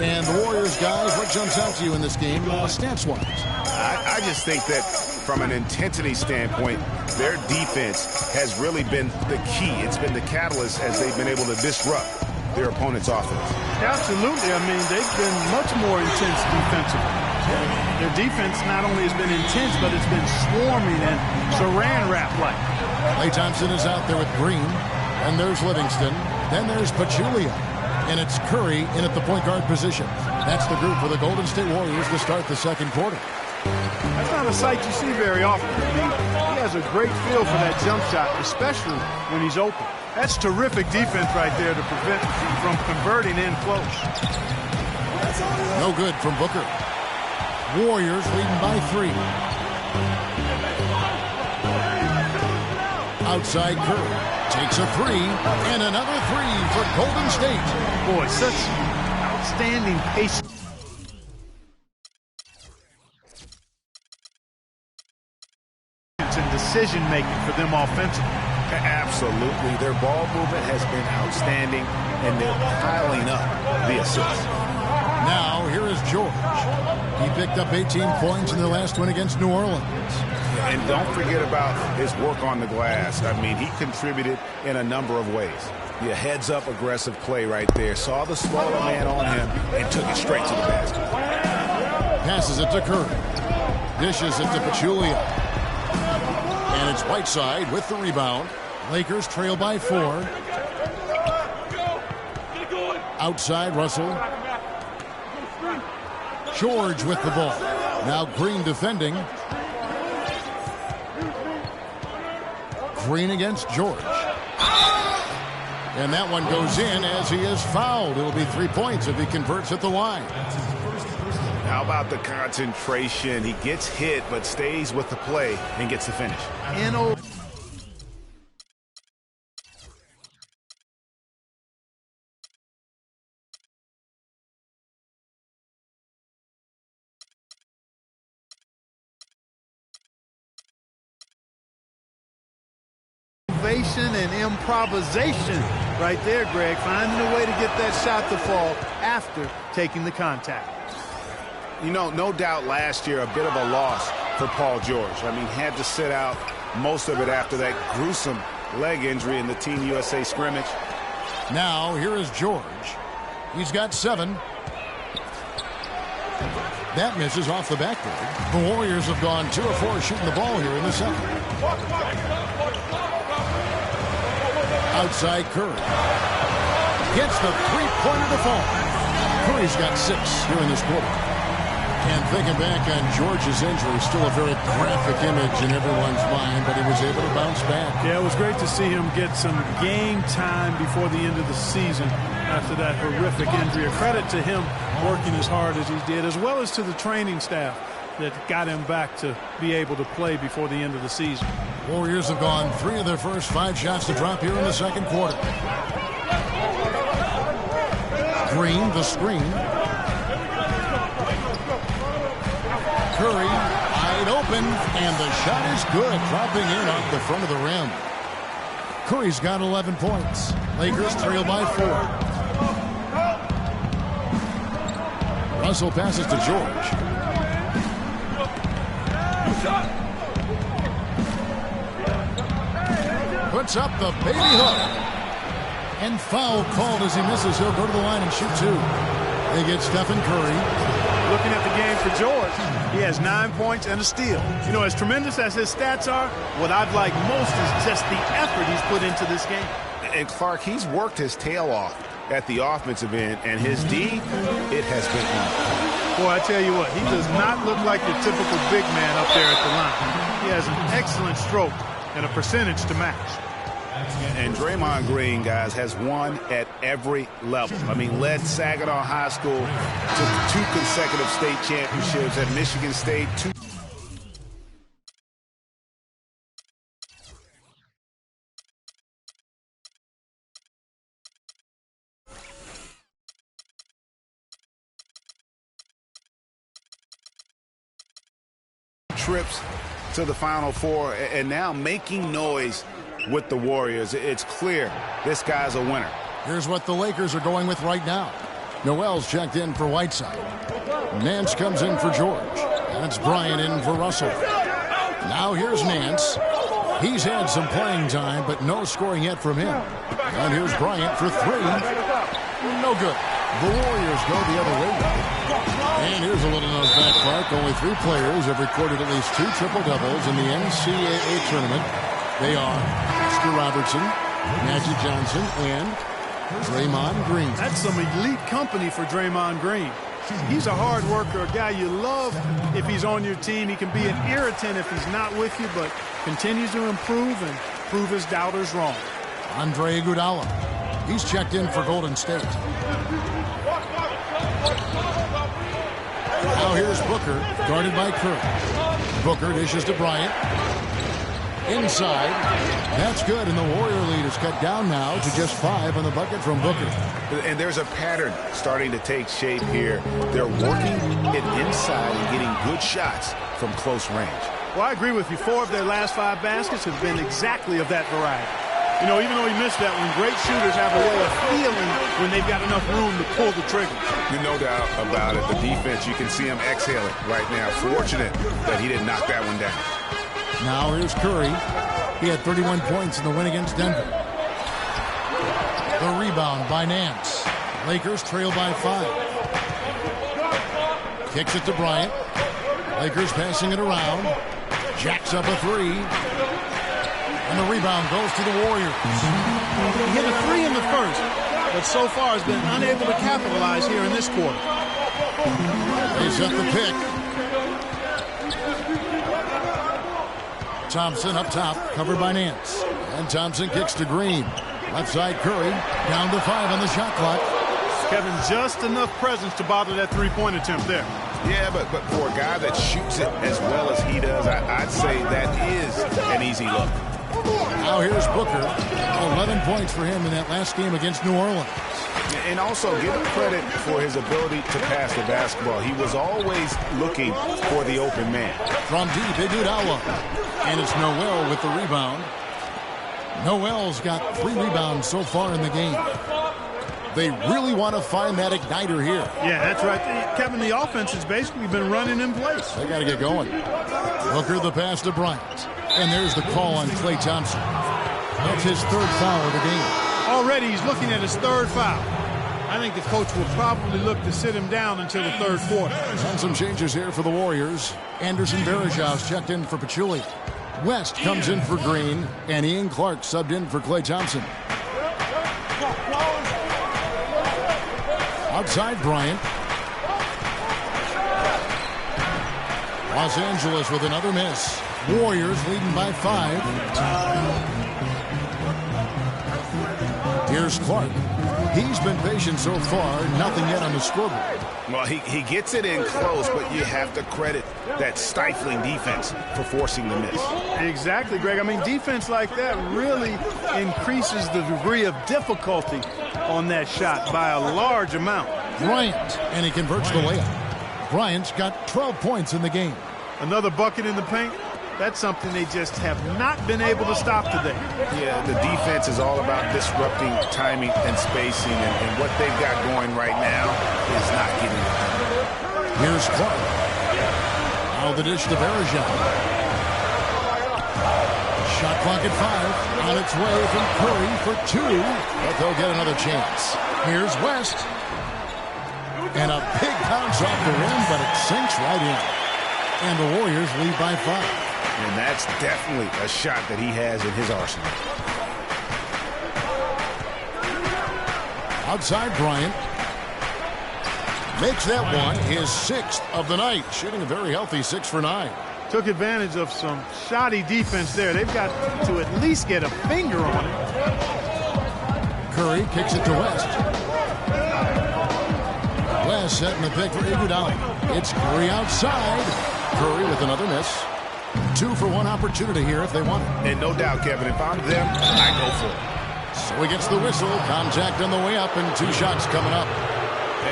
And the Warriors, guys, what jumps out to you in this game, stats-wise? I just think that from an intensity standpoint, their defense has really been the key. It's been the catalyst as they've been able to disrupt their opponent's offense. Absolutely. I mean, they've been much more intense defensively. Their defense not only has been intense, but it's been swarming and saran wrap-like. Klay Thompson is out there with Green, and there's Livingston. Then there's Pachulia, and it's Curry in at the point guard position. That's the group for the Golden State Warriors to start the second quarter. That's not a sight you see very often. I mean, he has a great feel for that jump shot, especially when he's open. That's terrific defense right there to prevent from converting in close. No good from Booker. Warriors leading by 3. Outside Curry takes a 3, and another 3 for Golden State. Boy, such outstanding pace. And decision-making for them offensively. Absolutely. Their ball movement has been outstanding, and they're piling up the assists. Now, here is George. He picked up 18 points in their last win against New Orleans. And don't forget about his work on the glass. I mean, he contributed in a number of ways. The heads-up aggressive play right there. Saw the smaller man on him and took it straight to the basket. Passes it to Curry. Dishes it to Pachulia. And it's Whiteside with the rebound. Lakers trail by 4. Outside, Russell. George with the ball. Now Green defending. Green against George. And that one goes in as he is fouled. It'll be 3 points if he converts at the line. How about the concentration? He gets hit but stays with the play and gets the finish. And improvisation right there, Greg, finding a way to get that shot to fall after taking the contact. You know, no doubt last year a bit of a loss for Paul George. I mean, had to sit out most of it after that gruesome leg injury in the Team USA scrimmage. Now here is George. He's got 7. That misses off the backboard. The Warriors have gone 2 of 4 shooting the ball here in the second. Outside Curry. Gets the three-pointer to fall. Curry's got 6 here in this quarter. And thinking back on George's injury, still a very graphic image in everyone's mind, but he was able to bounce back. Yeah, it was great to see him get some game time before the end of the season after that horrific injury. A credit to him working as hard as he did, as well as to the training staff that got him back to be able to play before the end of the season. Warriors have gone 3 of their first 5 shots to drop here in the second quarter. Green, the screen. Curry, wide open, and the shot is good, dropping in off the front of the rim. Curry's got 11 points. Lakers trail by 4. Russell passes to George. Puts up the baby hook. And foul called as he misses. He'll go to the line and shoot 2. They get Stephen Curry. Looking at the game for George, he has 9 points and a steal. You know, as tremendous as his stats are, what I'd like most is just the effort he's put into this game. And Clark, he's worked his tail off at the offensive end, and his D, it has been on. Boy, I tell you what, he does not look like the typical big man up there at the line. He has an excellent stroke and a percentage to match. And Draymond Green, guys, has won at every level. I mean, led Saginaw High School to 2 consecutive state championships at Michigan State. 2 trips to the Final Four, and now making noise with the Warriors. It's clear this guy's a winner. Here's what the Lakers are going with right now. Noel's checked in for Whiteside. Nance comes in for George. That's Bryant in for Russell. Now here's Nance. He's had some playing time, but no scoring yet from him. And here's Bryant for 3. No good. The Warriors go the other way. And here's a little known fact, Clark. Only 3 players have recorded at least 2 triple-doubles in the NCAA tournament. They are Oscar Robertson, Magic Johnson, and Draymond Green. That's some elite company for Draymond Green. He's a hard worker, a guy you love if he's on your team. He can be an irritant if he's not with you, but continues to improve and prove his doubters wrong. Andre Iguodala. He's checked in for Golden State. Now here's Booker, guarded by Curry. Booker dishes to Bryant. Inside. That's good, and the Warrior lead is cut down now to just 5 on the bucket from Booker. And there's a pattern starting to take shape here. They're working it inside and getting good shots from close range. Well, I agree with you. 4 of their last 5 baskets have been exactly of that variety. You know, even though he missed that one, great shooters have a way of feeling when they've got enough room to pull the trigger. No doubt about it. The defense, you can see him exhaling right now. Fortunate that he didn't knock that one down. Now here's Curry. He had 31 points in the win against Denver. The rebound by Nance. Lakers trail by 5. Kicks it to Bryant. Lakers passing it around. Jacks up a 3. And the rebound goes to the Warriors. He hit a 3 in the first, but so far has been unable to capitalize here in this quarter. They set the pick. Thompson up top, covered by Nance. And Thompson kicks to Green. Left side Curry, down to 5 on the shot clock. Kevin, just enough presence to bother that three-point attempt there. Yeah, but for a guy that shoots it as well as he does, I'd say that is an easy look. Now here's Booker. 11 points for him in that last game against New Orleans. And also give him credit for his ability to pass the basketball. He was always looking for the open man. From deep, Iguodala. And it's Noel with the rebound. Noel's got 3 rebounds so far in the game. They really want to find that igniter here. Yeah, that's right. Kevin, the offense has basically been running in place. They got to get going. Booker the pass to Bryant. And there's the call on Klay Thompson. That's his 3rd foul of the game. Already he's looking at his 3rd foul. I think the coach will probably look to sit him down until the 3rd quarter. And some changes here for the Warriors. Anderson Varejao checked in for Pachulia. West comes in for Green. And Ian Clark subbed in for Klay Thompson. Outside Bryant. Los Angeles with another miss. Warriors leading by 5. Here's Clark. He's been patient so far. Nothing yet on the scoreboard. Well, he gets it in close, but you have to credit that stifling defense for forcing the miss. Exactly, Greg. I mean, defense like that really increases the degree of difficulty on that shot by a large amount. Bryant, and he converts the layup. Bryant's got 12 points in the game. Another bucket in the paint. That's something they just have not been able to stop today. Yeah, the defense is all about disrupting timing and spacing, and what they've got going right now is not getting it done. Here's Clark. Now the dish to Varejao. Shot clock at 5. On its way from Curry for 2. But they'll get another chance. Here's West. And a big bounce off the rim, but it sinks right in. And the Warriors lead by 5. And that's definitely a shot that he has in his arsenal. Outside Bryant. Makes that one his 6th of the night. Shooting a very healthy 6 for 9. Took advantage of some shoddy defense there. They've got to at least get a finger on it. Curry kicks it to West. West setting the pick for Iguodala. It's Curry outside. Curry with another miss. 2 for 1 opportunity here if they want it. And no doubt, Kevin, if I'm them, I go for it. So he gets the whistle. Contact on the way up and 2 shots coming up.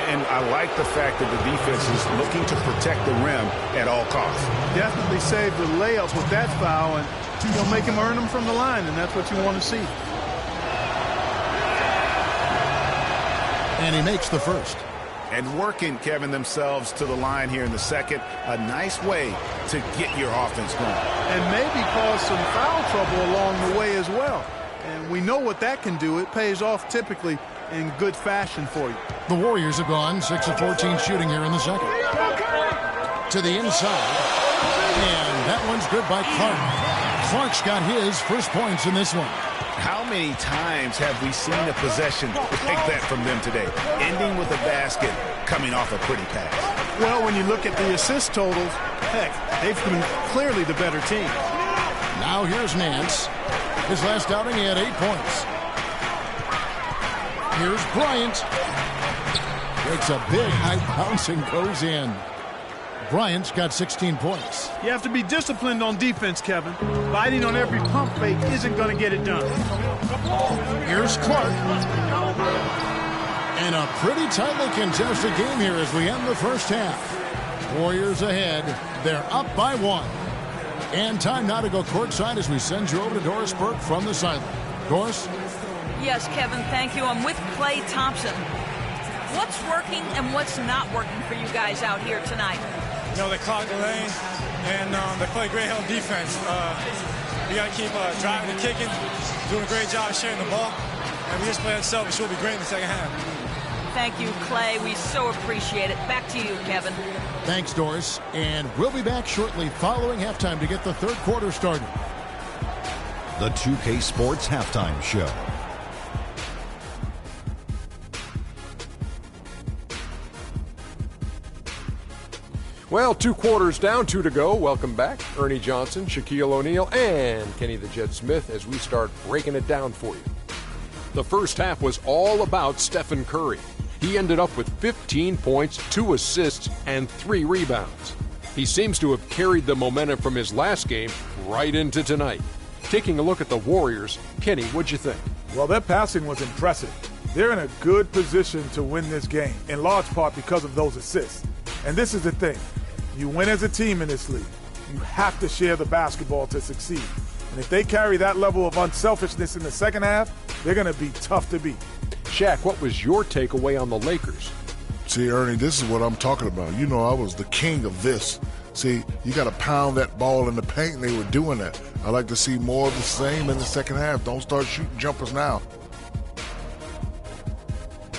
And I like the fact that the defense is looking to protect the rim at all costs. Definitely save the layup with that foul, and you'll make him earn them from the line, and that's what you want to see. And he makes the first. And working, Kevin, themselves to the line here in the second. A nice way to get your offense going. And maybe cause some foul trouble along the way as well. And we know what that can do. It pays off typically in good fashion for you. The Warriors have gone 6 of 14 shooting here in the second. To the inside. And that one's good by Clark. Clark's got his first points in this one. How many times have we seen a possession like that from them today? Ending with a basket, coming off a pretty pass. Well, when you look at the assist totals, heck, they've been clearly the better team. Now here's Nance. His last outing, he had 8 points. Here's Bryant. Makes a big high bounce and goes in. Bryant's got 16 points. You have to be disciplined on defense, Kevin. Biting on every pump fake isn't going to get it done. Here's Clark. And a pretty tightly contested game here as we end the first half. Warriors ahead. They're up by 1. And time now to go courtside as we send you over to Doris Burke from the sideline. Doris? Yes, Kevin, thank you. I'm with Klay Thompson. What's working and what's not working for you guys out here tonight? You know, they clog the lane, and they play great help defense. We got to keep driving and kicking, doing a great job sharing the ball, and we just play ourselves. We'll be great in the second half. Thank you, Klay. We so appreciate it. Back to you, Kevin. Thanks, Doris. And we'll be back shortly following halftime to get the third quarter started. The 2K Sports Halftime Show. Well, 2 quarters down, 2 to go. Welcome back. Ernie Johnson, Shaquille O'Neal, and Kenny the Jet Smith as we start breaking it down for you. The first half was all about Stephen Curry. He ended up with 15 points, 2 assists, and 3 rebounds. He seems to have carried the momentum from his last game right into tonight. Taking a look at the Warriors, Kenny, what'd you think? Well, their passing was impressive. They're in a good position to win this game, in large part because of those assists. And this is the thing. You win as a team in this league. You have to share the basketball to succeed. And if they carry that level of unselfishness in the second half, they're going to be tough to beat. Shaq, what was your takeaway on the Lakers? See, Ernie, this is what I'm talking about. You know, I was the king of this. See, you got to pound that ball in the paint, and they were doing that. I like to see more of the same in the second half. Don't start shooting jumpers now.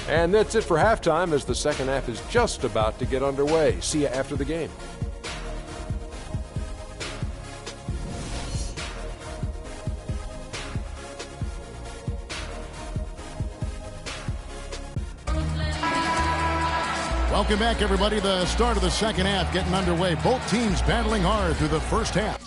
And that's it for halftime as the second half is just about to get underway. See you after the game. Welcome back, everybody. The start of the second half getting underway. Both teams battling hard through the first half.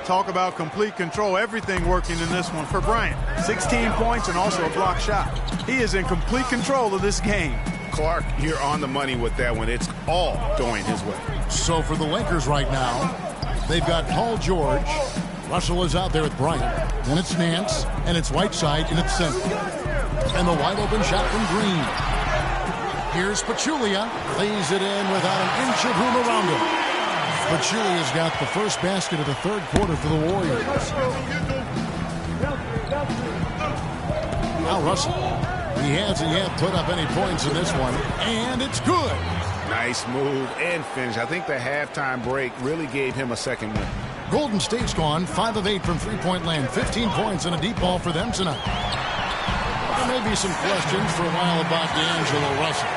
Talk about complete control. Everything working in this one for Bryant. 16 points and also a block shot. He is in complete control of this game. Clark, you're on the money with that one. It's all going his way. So for the Lakers right now, they've got Paul George. Russell is out there with Bryant. Then it's Nance, and it's Whiteside in its center. And the wide open shot from Green. Here's Pachulia. Lays it in without an inch of room around him. Pachulia's got the first basket of the third quarter for the Warriors. Now Russell. He hasn't yet put up any points in this one. And it's good. Nice move and finish. I think the halftime break really gave him a second win. Golden State's gone 5 of 8 from three-point land. 15 points and a deep ball for them tonight. There may be some questions for a while about D'Angelo Russell.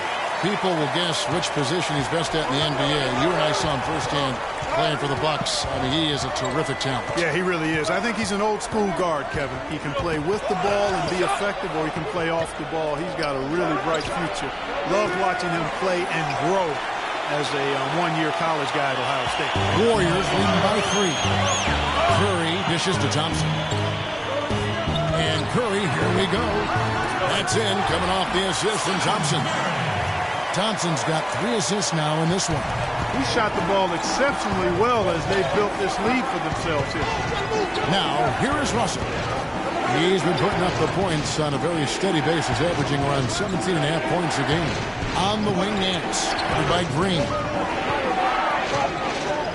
People will guess which position he's best at in the NBA. You and I saw him firsthand playing for the Bucks. I mean, he is a terrific talent. Yeah, he really is. I think he's an old school guard, Kevin. He can play with the ball and be effective, or he can play off the ball. He's got a really bright future. Loved watching him play and grow as a one-year college guy at Ohio State. Warriors leading by 3. Curry dishes to Thompson. And Curry, here we go. That's in, coming off the assist from Thompson. Thompson's got 3 assists now in this one. He shot the ball exceptionally well as they built this lead for themselves here. Now, here is Russell. He's been putting up the points on a very steady basis, averaging around 17.5 points a game. On the wing, Nance, covered by Green.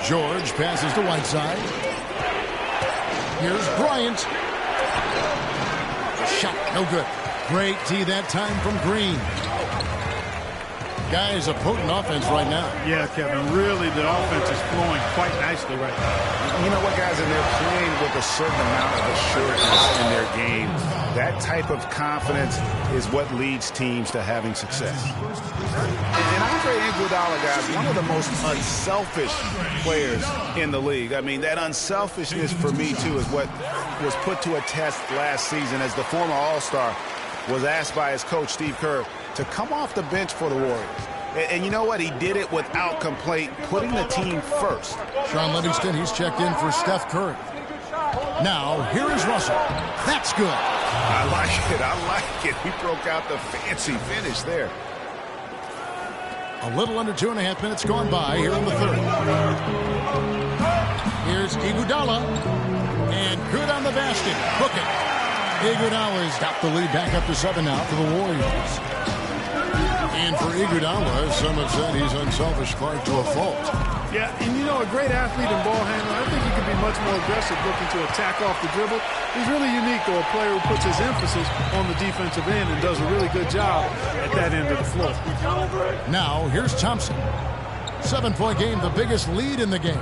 George passes to Whiteside. Here's Bryant. Shot, no good. Great tee that time from Green. Guys, a potent offense right now. Yeah, Kevin, really the offense is flowing quite nicely right now. You know what, guys, and they're playing with a certain amount of assurance in their game. That type of confidence is what leads teams to having success. And Andre Iguodala, guys, one of the most unselfish players in the league. I mean, that unselfishness for me, too, is what was put to a test last season as the former All-Star was asked by his coach, Steve Kerr, to come off the bench for the Warriors. And you know what? He did it without complaint, putting the team first. Sean Livingston, he's checked in for Steph Curry. Now, here is Russell. That's good. I like it. I like it. He broke out the fancy finish there. A little under 2.5 minutes gone by here in the third. Here's Iguodala. And good on the basket. Book it. Iguodala's got the lead back up to 7 now for the Warriors. And for Iguodala, some have said he's unselfish, Clark, to a fault. Yeah, and you know, a great athlete and ball handler, I think he could be much more aggressive looking to attack off the dribble. He's really unique, though, a player who puts his emphasis on the defensive end and does a really good job at that end of the floor. Now, here's Thompson. 7-point game, the biggest lead in the game.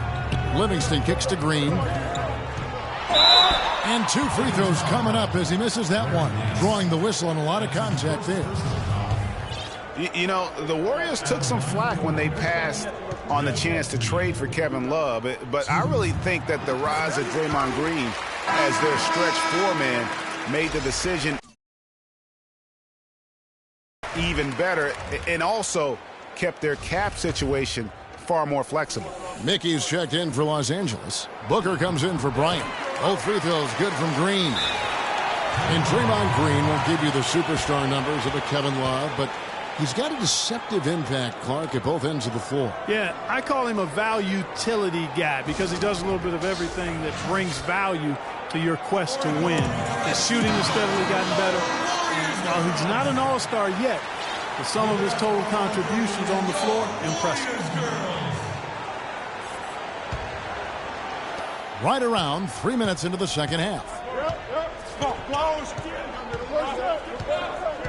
Livingston kicks to Green. And 2 free throws coming up as he misses that one. Drawing the whistle and a lot of contact there. You know, the Warriors took some flack when they passed on the chance to trade for Kevin Love. But I really think that the rise of Draymond Green as their stretch four-man made the decision even better and also kept their cap situation far more flexible. Mickey's checked in for Los Angeles. Booker comes in for Bryant. Both free throws good from Green. And Draymond Green won't give you the superstar numbers of a Kevin Love, but he's got a deceptive impact, Clark, at both ends of the floor. Yeah, I call him a value utility guy because he does a little bit of everything that brings value to your quest to win. His shooting has steadily gotten better. And while he's not an all-star yet, the sum of his total contributions on the floor, impressive. Right around 3 minutes into the second half.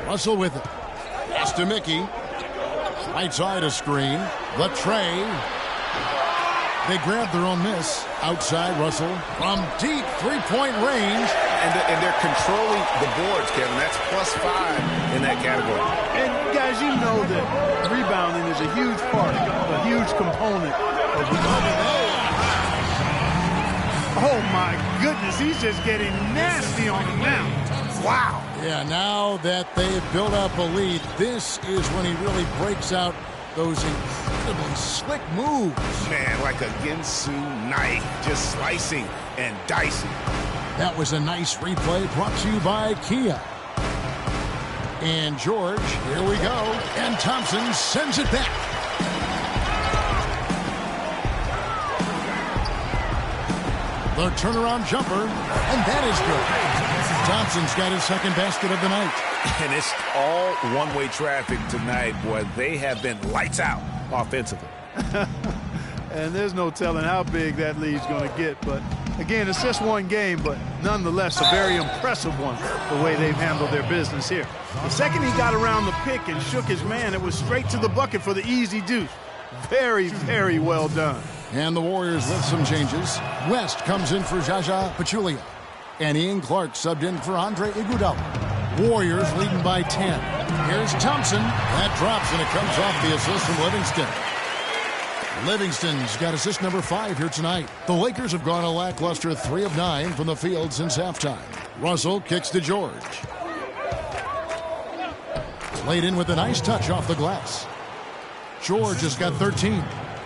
Russell with it. Pass to Mickey. Right side a screen. The tray. They grab their own miss. Outside Russell from deep three-point range. And they're controlling the boards, Kevin. That's +5 in that category. And guys, you know that rebounding is a huge part, a huge component of the Oh my goodness, he's just getting nasty on him now. Wow. Yeah, now that they've built up a lead, this is when he really breaks out those incredibly slick moves. Man, like a Ginsu knife, just slicing and dicing. That was a nice replay brought to you by Kia. And George, here we go. And Thompson sends it back. The turnaround jumper, and that is good. Thompson's got his second basket of the night. And it's all one-way traffic tonight, boy. They have been lights out offensively. And there's no telling how big that lead's going to get. But, again, it's just one game, but nonetheless a very impressive one, the way they've handled their business here. The second he got around the pick and shook his man, it was straight to the bucket for the easy deuce. Very, very well done. And the Warriors with some changes. West comes in for Jaja Pachulia. And Ian Clark subbed in for Andre Iguodala. Warriors leading by 10. Here's Thompson. That drops, and it comes off the assist from Livingston. Livingston's got assist number 5 here tonight. The Lakers have gone a lackluster 3 of 9 from the field since halftime. Russell kicks to George. Laid in with a nice touch off the glass. George has got 13.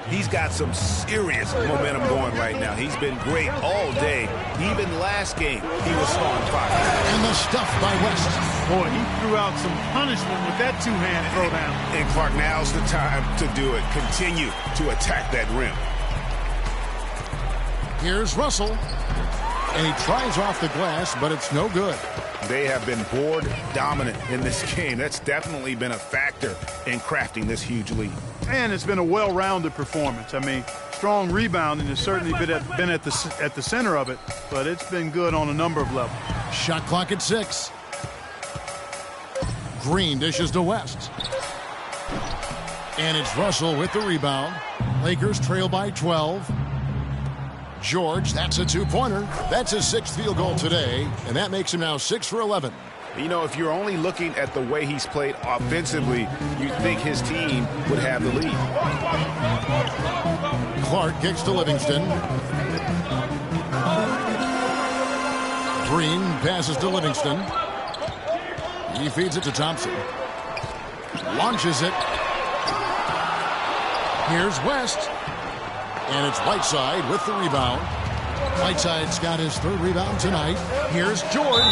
He's got some serious momentum going right now. He's been great all day. Even last game, he was on fire. And the stuff by West. Boy, he threw out some punishment with that two-hand throwdown. And Clark, now's the time to do it. Continue to attack that rim. Here's Russell. And he tries off the glass, but it's no good. They have been board dominant in this game. That's definitely been a factor in crafting this huge lead. And it's been a well-rounded performance. I mean, strong rebounding has certainly been at the center of it, but it's been good on a number of levels. Shot clock at 6. Green dishes to West. And it's Russell with the rebound. Lakers trail by 12. George, that's a two-pointer. That's his 6th field goal today, and that makes him now 6 for 11. You know, if you're only looking at the way he's played offensively, you'd think his team would have the lead. Clark kicks to Livingston. Green passes to Livingston. He feeds it to Thompson. Launches it. Here's West. And it's Whiteside with the rebound. Whiteside's got his 3rd rebound tonight. Here's George.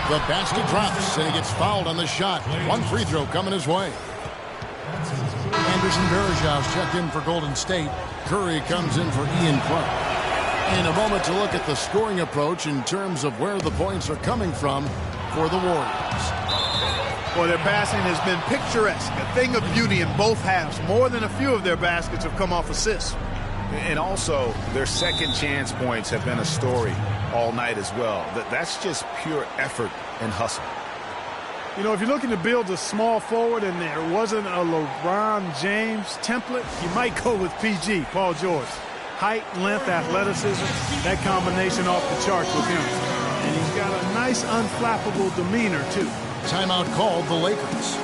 The basket drops, and he gets fouled on the shot. 1 free throw coming his way. Anderson Varejao checked in for Golden State. Curry comes in for Ian Clark. In a moment to look at the scoring approach in terms of where the points are coming from for the Warriors. Well, their passing has been picturesque, a thing of beauty in both halves. More than a few of their baskets have come off assists. And also, their second chance points have been a story all night as well. That's just pure effort and hustle. You know, if you're looking to build a small forward and there wasn't a LeBron James template, you might go with PG, Paul George. Height, length, athleticism, that combination off the charts with him. And he's got a nice, unflappable demeanor, too. Timeout called the Lakers.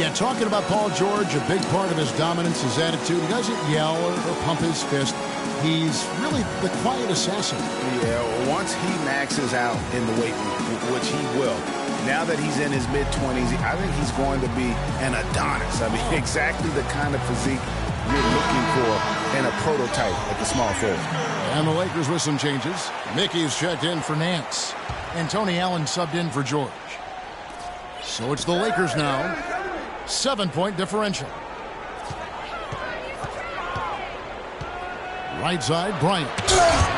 Yeah, talking about Paul George, a big part of his dominance, his attitude. He doesn't yell or pump his fist. He's really the quiet assassin. Yeah, once he maxes out in the weight room, which he will, now that he's in his mid-20s, I think he's going to be an Adonis. I mean, exactly the kind of physique you're looking for in a prototype at the small forward. And the Lakers with some changes. Mickey's checked in for Nance. And Tony Allen subbed in for George. So it's the Lakers now. 7-point differential. Right side, Bryant.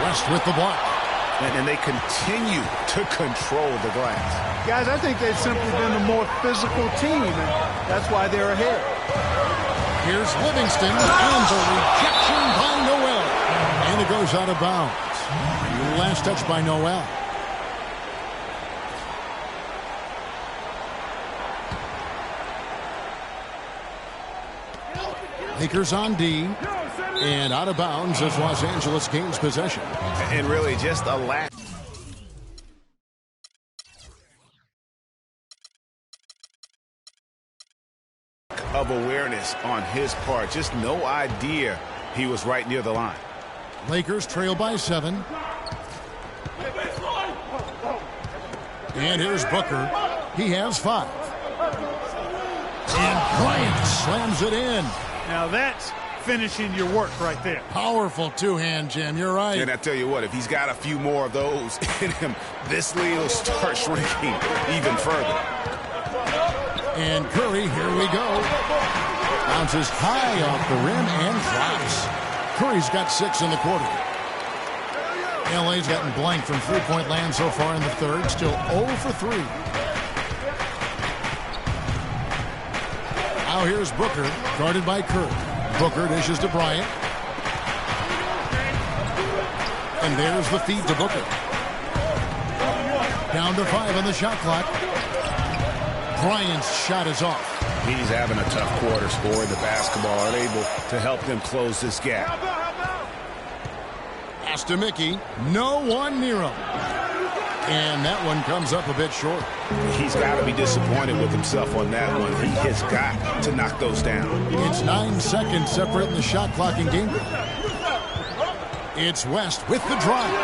West with the block. And they continue to control the glass. Guys, I think they've simply been a more physical team, and that's why they're ahead. Here's Livingston, and a rejection by Noel. And it goes out of bounds. Last touch by Noel. Lakers on D, and out of bounds as Los Angeles gains possession. And really just a lack of awareness on his part. Just no idea he was right near the line. Lakers trail by 7. And here's Booker. He has 5. And Bryant slams it in. Now that's finishing your work right there. Powerful two-hand jam. You're right. And I tell you what, if he's got a few more of those in him, this lead will start shrinking even further. And Curry, here we go. Bounces high off the rim and drops. Curry's got 6 in the quarter. LA's gotten blank from three-point land so far in the third. Still 0 for 3. Now here's Booker, guarded by Curry. Booker dishes to Bryant. And there's the feed to Booker. Down to 5 on the shot clock. Bryant's shot is off. He's having a tough quarter, scoring the basketball, unable to help them close this gap. Pass to Mickey. No one near him. And that one comes up a bit short. He's got to be disappointed with himself on that one. He has got to knock those down. It's 9 seconds separating the shot clock and game. It's West with the drive.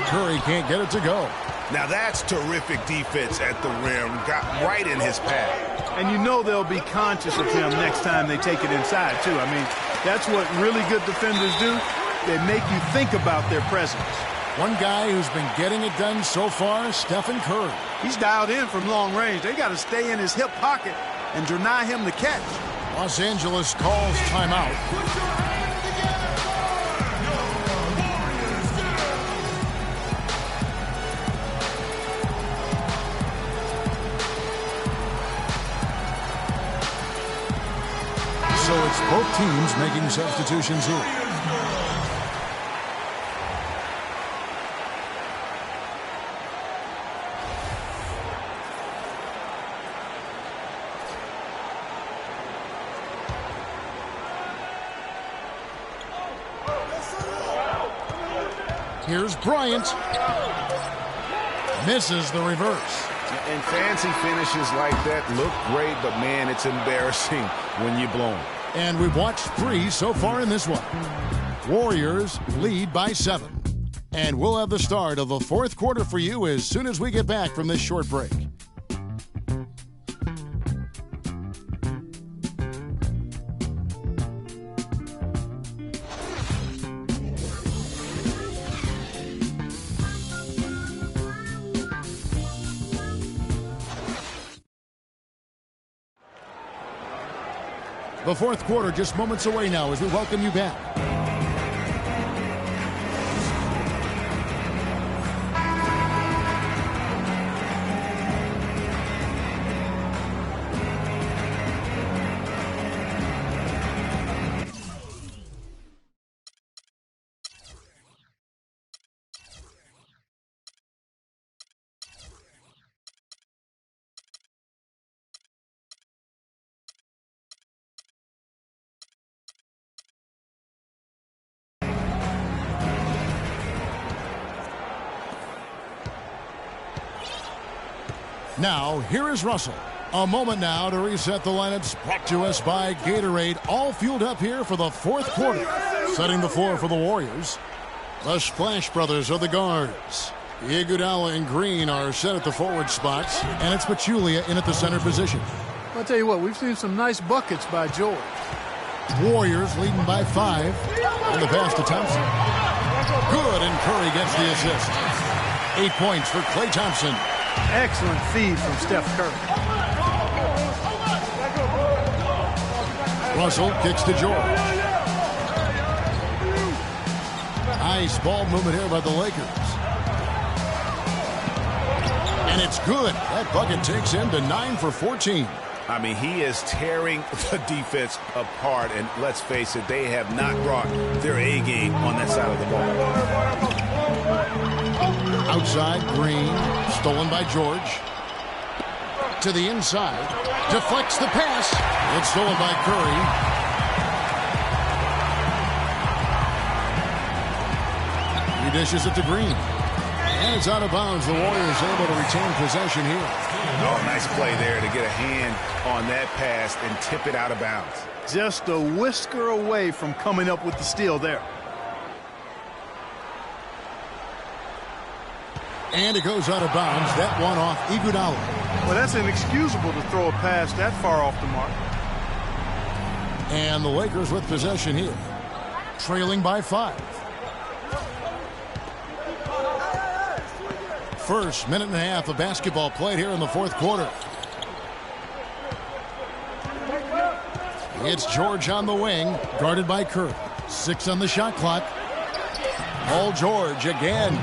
Curry can't get it to go. Now that's terrific defense at the rim. Got right in his path. And you know they'll be conscious of him next time they take it inside, too. I mean, that's what really good defenders do. They make you think about their presence. One guy who's been getting it done so far, Stephen Curry. He's dialed in from long range. They got to stay in his hip pocket and deny him the catch. Los Angeles calls timeout. So it's both teams making substitutions here. Here's Bryant. Misses the reverse. And fancy finishes like that look great, but man, it's embarrassing when you blow them. And we've watched 3 so far in this one. Warriors lead by 7. And we'll have the start of the fourth quarter for you as soon as we get back from this short break. The fourth quarter just moments away now as we welcome you back. Now, here is Russell. A moment now to reset the lineups, brought to us by Gatorade, all fueled up here for the fourth quarter. Setting the floor for the Warriors. The Splash Brothers are the guards. Iguodala and Green are set at the forward spots, and it's Pachulia in at the center position. I'll tell you what, we've seen some nice buckets by George. Warriors leading by 5. And the pass to Thompson. Good, and Curry gets the assist. 8 points for Klay Thompson. Excellent feed from Steph Curry. Russell kicks to George. Nice ball movement here by the Lakers. And it's good. That bucket takes him to 9 for 14. I mean, he is tearing the defense apart. And let's face it, they have not brought their A game on that side of the ball. Outside, Green. Stolen by George. To the inside. Deflects the pass. It's stolen by Curry. He dishes it to Green. And it's out of bounds. The Warriors able to retain possession here. Oh, nice play there to get a hand on that pass and tip it out of bounds. Just a whisker away from coming up with the steal there. And it goes out of bounds. That one off Iguodala. Well, that's inexcusable to throw a pass that far off the mark. And the Lakers with possession here. Trailing by 5. First minute and a half of basketball played here in the fourth quarter. It's George on the wing, guarded by Curry. 6 on the shot clock. Paul George again.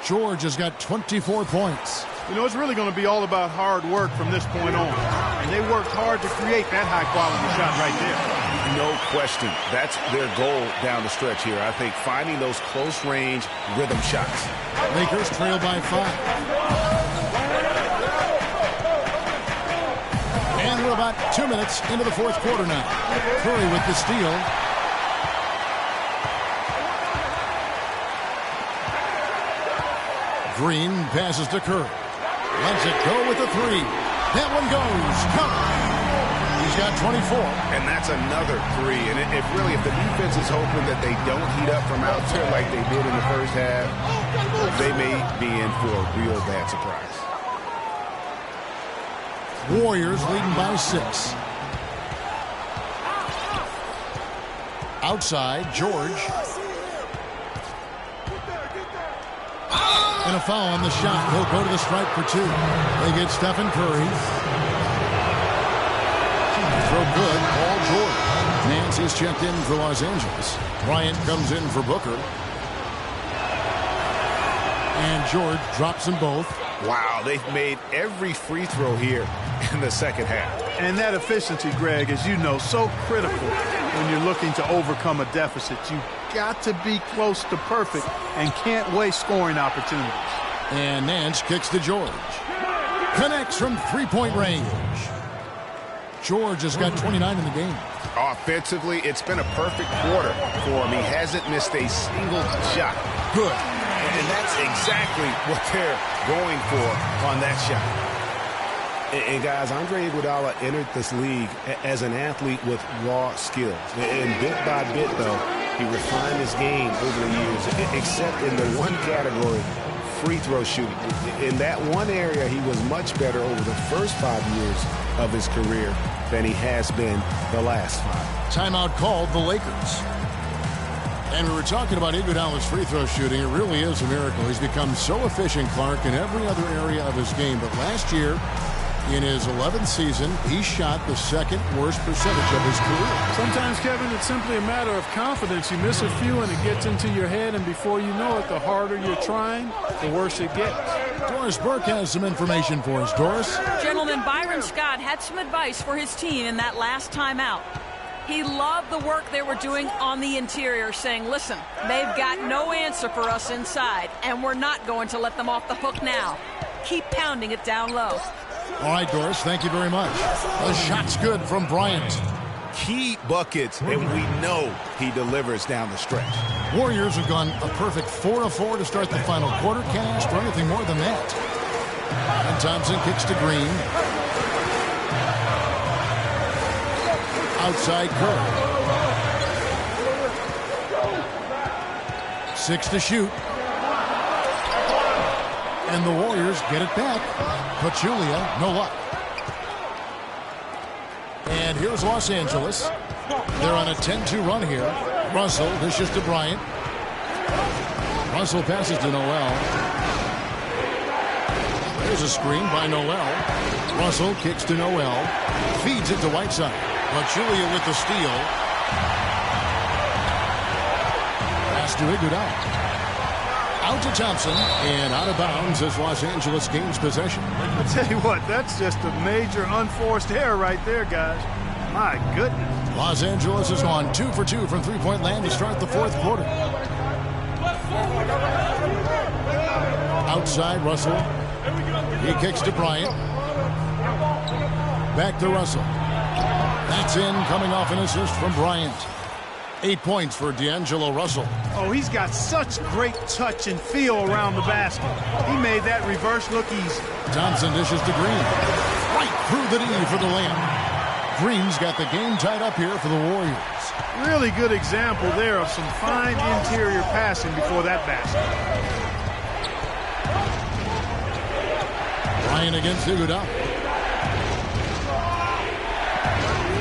George has got 24 points. You know, it's really going to be all about hard work from this point on. And they worked hard to create that high-quality shot right there. No question. That's their goal down the stretch here. I think finding those close-range rhythm shots. Lakers trail by 5. And we're about 2 minutes into the fourth quarter now. Curry with the steal. Green passes to Curry. Lets it go with the 3. That one goes. Covered. He's got 24. And that's another 3. And if the defense is hoping that they don't heat up from out there like they did in the first half, they may be in for a real bad surprise. Warriors leading by 6. Outside, George. And a foul on the shot. He'll go to the stripe for 2. They get Stephen Curry. Throw good, Paul George. Nance is checked in for Los Angeles. Bryant comes in for Booker. And George drops them both. Wow, they've made every free throw here in the second half. And that efficiency, Greg, as you know, so critical when you're looking to overcome a deficit. You've got to be close to perfect and can't waste scoring opportunities. And Nance kicks to George. Connects from three-point range. George has got 29 in the game. Offensively, it's been a perfect quarter for him. He hasn't missed a single shot. Good. And that's exactly what they're going for on that shot. And guys, Andre Iguodala entered this league as an athlete with raw skills. And bit by bit, though, he refined his game over the years, except in the one category, free throw shooting. In that one area, he was much better over the first 5 years of his career than he has been the last 5. Timeout called the Lakers. And we were talking about Iguodala's free throw shooting. It really is a miracle. He's become so efficient, Clark, in every other area of his game. But last year, in his 11th season, he shot the second worst percentage of his career. Sometimes, Kevin, it's simply a matter of confidence. You miss a few and it gets into your head, and before you know it, the harder you're trying, the worse it gets. Doris Burke has some information for us. Doris? Gentlemen, Byron Scott had some advice for his team in that last timeout. He loved the work they were doing on the interior, saying, listen, they've got no answer for us inside, and we're not going to let them off the hook now. Keep pounding it down low. All right, Doris, thank you very much. The shot's good from Bryant. Key buckets, and we know he delivers down the stretch. Warriors have gone a perfect 4-4 to start the final quarter. Can't ask for anything more than that. And Thompson kicks to Green. Outside Curry. 6 to shoot. And the Warriors get it back. Pachulia, no luck. And here's Los Angeles. They're on a 10-2 run here. Russell dishes to Bryant. Russell passes to Noel. There's a screen by Noel. Russell kicks to Noel. Feeds it to Whiteside. Pachulia with the steal. Pass to Iguodala. Out to Thompson, and out of bounds as Los Angeles gains possession. I tell you what, that's just a major unforced error right there, guys. My goodness. Los Angeles has gone 2 for 2 from three-point land to start the fourth quarter. Outside, Russell. He kicks to Bryant. Back to Russell. That's in, coming off an assist from Bryant. 8 points for D'Angelo Russell. Oh, he's got such great touch and feel around the basket. He made that reverse look easy. Thompson dishes to Green. Right through the knee for the layup. Green's got the game tied up here for the Warriors. Really good example there of some fine interior passing before that basket. Bryant against Iguodala.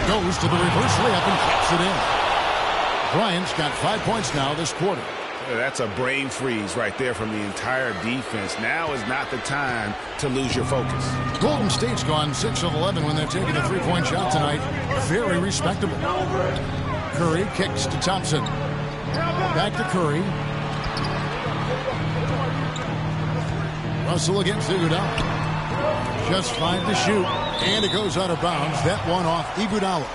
Goes to the reverse layup and pops it in. Bryant's got 5 points now this quarter. That's a brain freeze right there from the entire defense. Now is not the time to lose your focus. Golden State's gone 6 of 11 when they're taking a three-point shot tonight. Very respectable. Curry kicks to Thompson. Back to Curry. Russell against Iguodala. Just 5 to shoot, and it goes out of bounds. That one off Iguodala.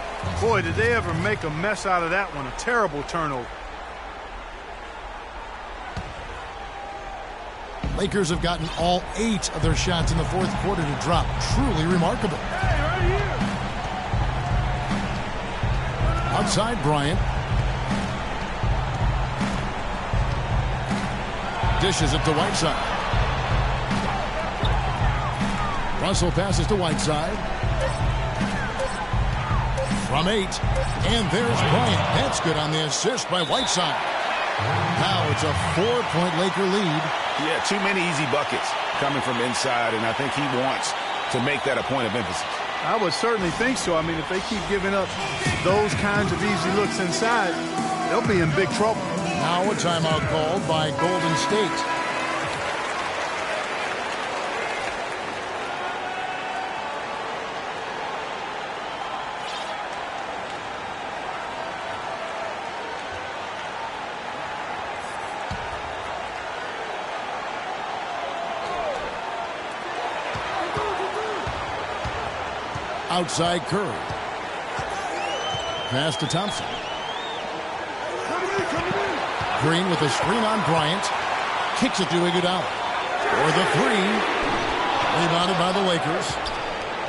Boy, did they ever make a mess out of that one. A terrible turnover. Lakers have gotten all 8 of their shots in the fourth quarter to drop. Truly remarkable. Outside Bryant. Dishes it to Whiteside. Russell passes to Whiteside. From 8. And there's Bryant. That's good on the assist by Whiteside. Now it's a 4-point Laker lead. Yeah, too many easy buckets coming from inside, and I think he wants to make that a point of emphasis. I would certainly think so. I mean, if they keep giving up those kinds of easy looks inside, they'll be in big trouble. Now a timeout called by Golden State. Outside Curry. Pass to Thompson. Green with a screen on Bryant. Kicks it to Iguodala. For the three. Rebounded by the Lakers.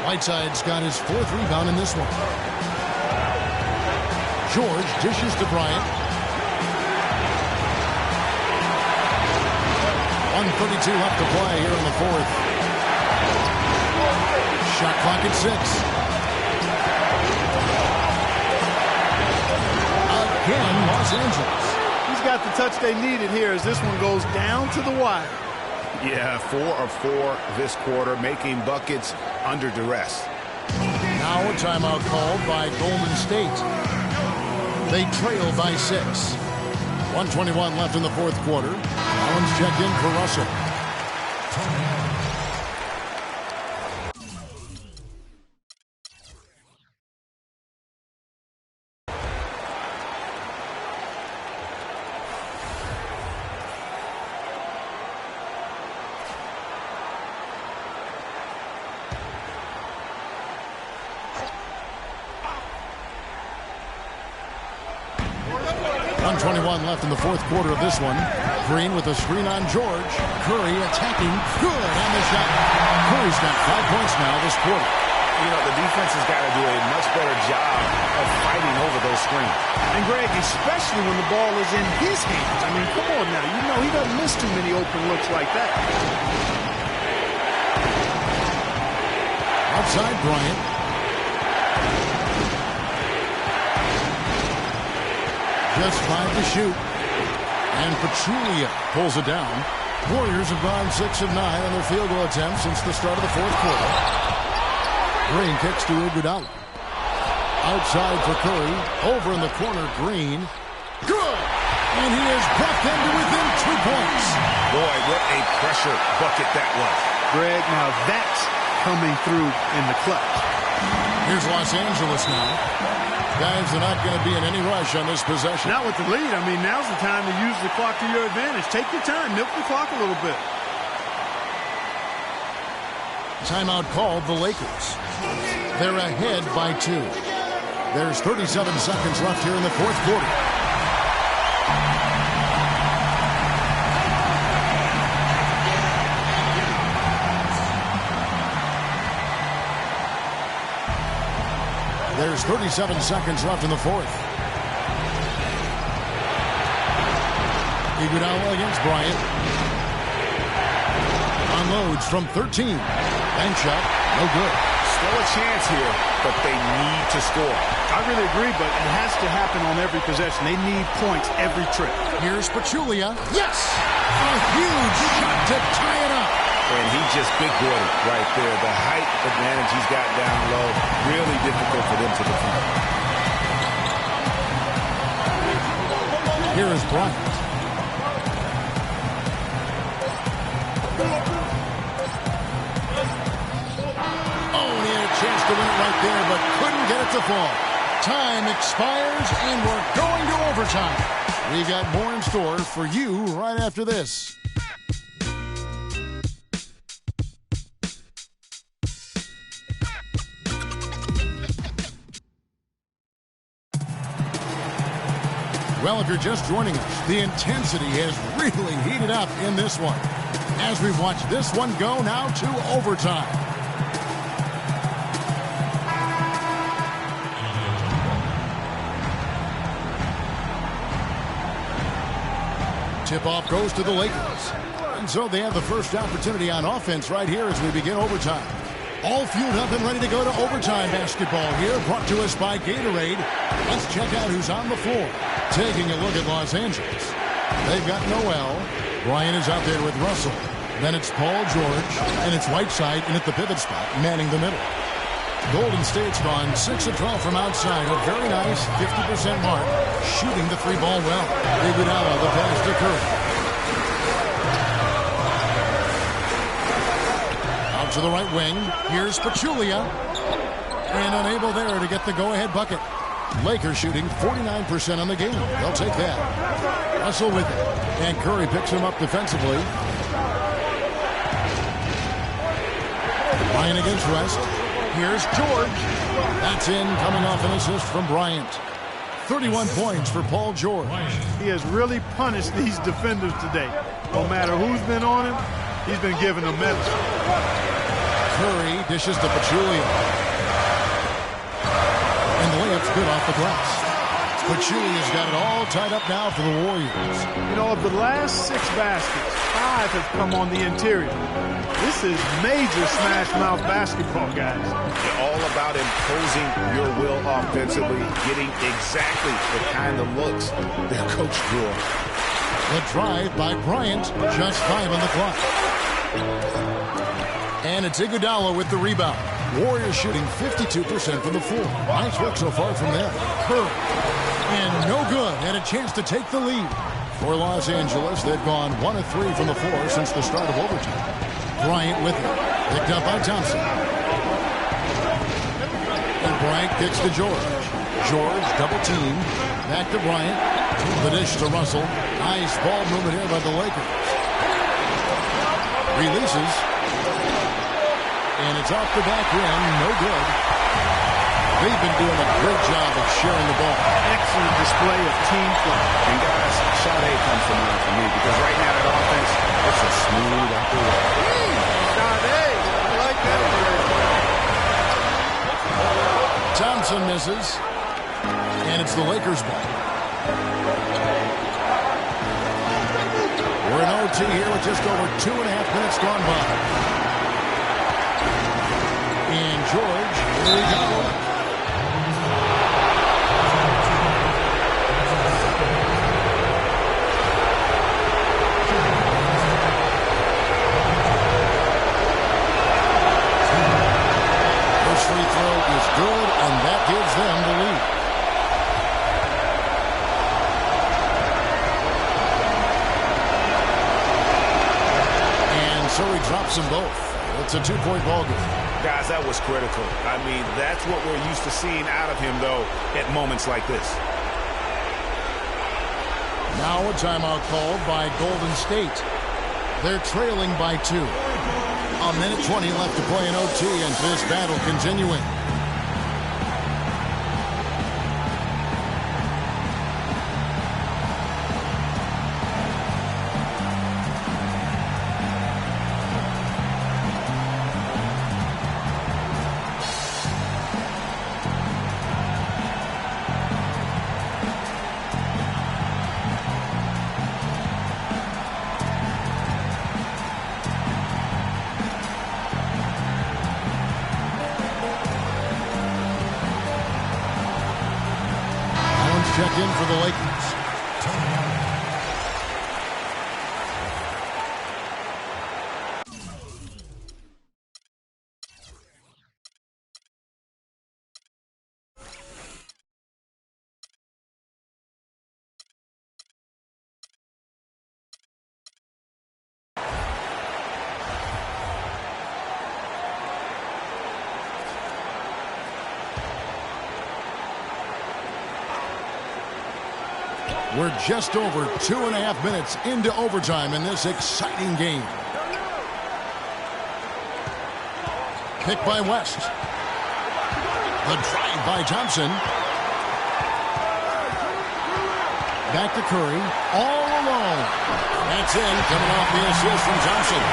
Whiteside's got his 4th rebound in this one. George dishes to Bryant. 1:32 left to play here in the fourth. Shot clock at 6. Again, Los Angeles. He's got the touch they needed here as this one goes down to the wire. Yeah, 4 of 4 this quarter, making buckets under duress. Now a timeout called by Golden State. They trail by 6. 1:21 left in the fourth quarter. Allen's checked in for Russell. Left in the fourth quarter of this one. Green with a screen on George. Curry attacking. Good on the shot. Curry's got 5 points now this quarter. You know, the defense has got to do a much better job of fighting over those screens. And Greg, especially when the ball is in his hands. I mean, come on now. You know he doesn't miss too many open looks like that. Outside Bryant. Just 5 to shoot. And Pachulia pulls it down. Warriors have gone 6 of 9 on their field goal attempts since the start of the fourth quarter. Green kicks to Iguodala. Outside for Curry. Over in the corner, Green. Good! And he has brought them to within 2 points. Boy, what a pressure bucket that was. Greg, now that's coming through in the clutch. Here's Los Angeles now. Guys, they're not going to be in any rush on this possession. Not with the lead. I mean, now's the time to use the clock to your advantage. Take your time. Milk the clock a little bit. Timeout called the Lakers. They're ahead by 2. There's 37 seconds left here in the fourth quarter. There's 37 seconds left in the fourth. Iguodala against Bryant. Unloads from 13. Bank shot, no good. Still a chance here, but they need to score. I really agree, but it has to happen on every possession. They need points every trip. Here's Pachulia. Yes! A huge shot to tie it up. And he just big-boyed it right there. The height advantage he's got down low, really difficult for them to defend. Here is Bryant. Oh, and he had a chance to win it right there, but couldn't get it to fall. Time expires, and we're going to overtime. We've got more in store for you right after this. Well, if you're just joining us, the intensity has really heated up in this one. As we watch this one go now to overtime. Tip-off goes to the Lakers. And so they have the first opportunity on offense right here as we begin overtime. All fueled up and ready to go to overtime basketball here, brought to us by Gatorade. Let's check out who's on the floor. Taking a look at Los Angeles. They've got Noel. Bryant is out there with Russell. Then it's Paul George, and it's Whiteside in at the pivot spot, manning the middle. Golden State's gone 6 of 12 from outside, a very nice 50% mark, shooting the 3-ball well. Iguodala, the pass to Curry. Out to the right wing. Here's Pachulia, and unable there to get the go-ahead bucket. Lakers shooting 49% on the game. They'll take that. Russell with it. And Curry picks him up defensively. Bryant against West. Here's George. That's in, coming off an assist from Bryant. 31 points for Paul George. He has really punished these defenders today. No matter who's been on him, he's been giving them medicine. Curry dishes to Pachulia. And the layup's good off the glass. Pachulia's got it all tied up now for the Warriors. You know, of the last 6 baskets, 5 have come on the interior. This is major smash-mouth basketball, guys. They're all about imposing your will offensively, getting exactly the kind of looks their coach drew. The drive by Bryant, just 5 on the clock. And it's Iguodala with the rebound. Warriors shooting 52% from the floor. Nice work so far from them. Curry. And no good. Had a chance to take the lead. For Los Angeles, they've gone 1 of 3 from the floor since the start of overtime. Bryant with it. Picked up by Thompson. And Bryant kicks to George. George double team. Back to Bryant. The dish to Russell. Nice ball movement here by the Lakers. Releases. And it's off the back rim. No good. They've been doing a great job of sharing the ball. Excellent display of team play. And guys, Sade comes to mind for me because right now that offense, it's a smooth operation. Sade, I like that. Thompson misses. And it's the Lakers' ball. We're in OT here with just over 2.5 minutes gone by. And George, here we go. First free throw is good, and that gives them the lead. And so he drops them both. It's a two-point ball game. Guys, that was critical. I mean, that's what we're used to seeing out of him, though, at moments like this. Now a timeout called by Golden State. They're trailing by 2. A minute 20 left to play in OT, and this battle continuing. Check in for the Lakers. We're just over 2.5 minutes into overtime in this exciting game. Picked by West. The drive by Thompson. Back to Curry. All alone. That's in. Coming off the assist from Thompson.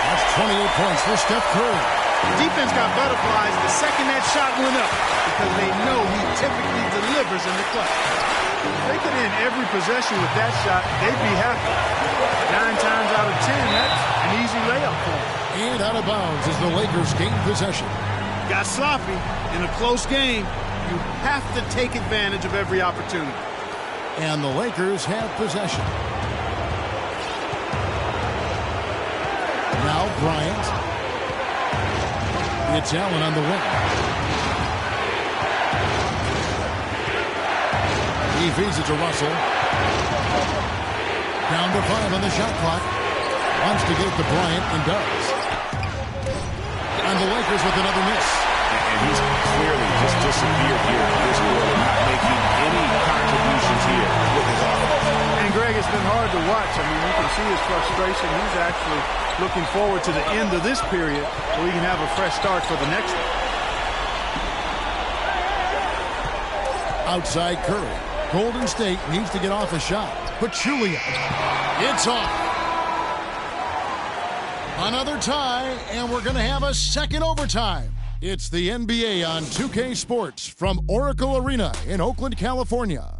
That's 28 points for Steph Curry. Defense got butterflies the second that shot went up because they know he typically delivers in the clutch. If they could end every possession with that shot, they'd be happy. 9 times out of 10, that's an easy layup for them. And out of bounds as the Lakers gain possession. Got sloppy in a close game. You have to take advantage of every opportunity. And the Lakers have possession. Now Bryant. It's Allen on the wing. He feeds it to Russell. Down to 5 on the shot clock. Wants to get it to Bryant and does. And the Lakers with another miss. And he's clearly just disappeared here in this quarter, not making any contributions here with his offense. And Greg, it's been hard to watch. I mean, you can see his frustration. He's actually looking forward to the end of this period so he can have a fresh start for the next one. Outside Curry. Golden State needs to get off a shot. Pachulia. It's off. Another tie, and we're going to have a second overtime. It's the NBA on 2K Sports from Oracle Arena in Oakland, California.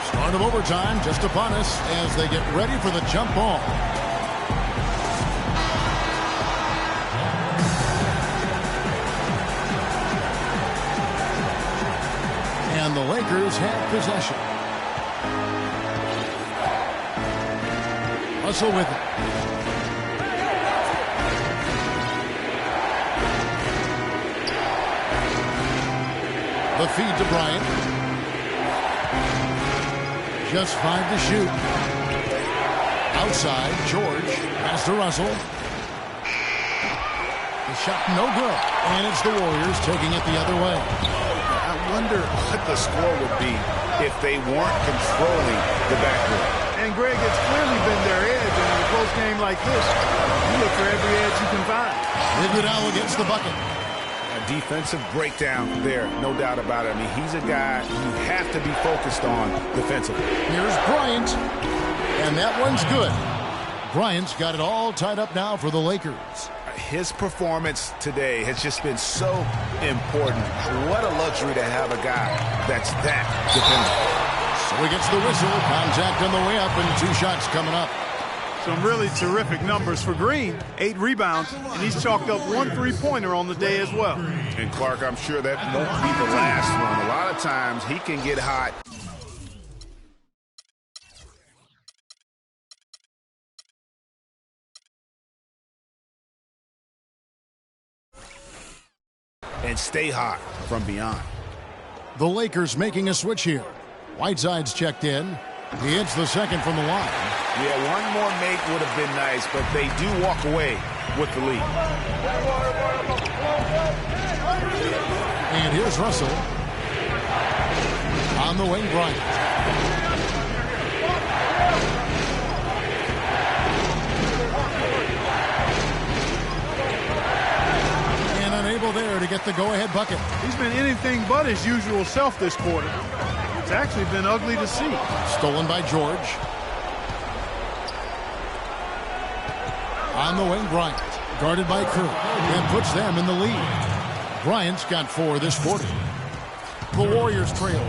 Start of overtime just upon us as they get ready for the jump ball. And the Lakers have possession. Russell with it. The feed to Bryant. Just 5 to shoot. Outside, George. Pass to Russell. The shot no good. And it's the Warriors taking it the other way. I wonder what the score would be if they weren't controlling the backcourt. And Greg, it's clearly been their edge, and in a close game like this, you look for every edge you can find. Iguodala against the bucket. A defensive breakdown there, no doubt about it. I mean, he's a guy you have to be focused on defensively. Here's Bryant, and that one's good. Bryant's got it all tied up now for the Lakers. His performance today has just been so important. What a luxury to have a guy that's that dependable. So he gets the whistle. Contact on the way up and 2 shots coming up. Some really terrific numbers for Green. 8 rebounds, and he's chalked up 1 3-pointer on the day as well. And Clark, I'm sure that won't be the last one. A lot of times he can get hot. And stay hot from beyond. The Lakers making a switch here. Whiteside's checked in. He hits the second from the line. Yeah, one more make would have been nice, but they do walk away with the lead. And here's Russell. On the wing, Bryant. And unable there to get the go-ahead bucket. He's been anything but his usual self this quarter. It's actually been ugly to see. Stolen by George. On the wing, Bryant. Guarded by Kerr. And puts them in the lead. Bryant's got 4 this quarter. The Warriors trail.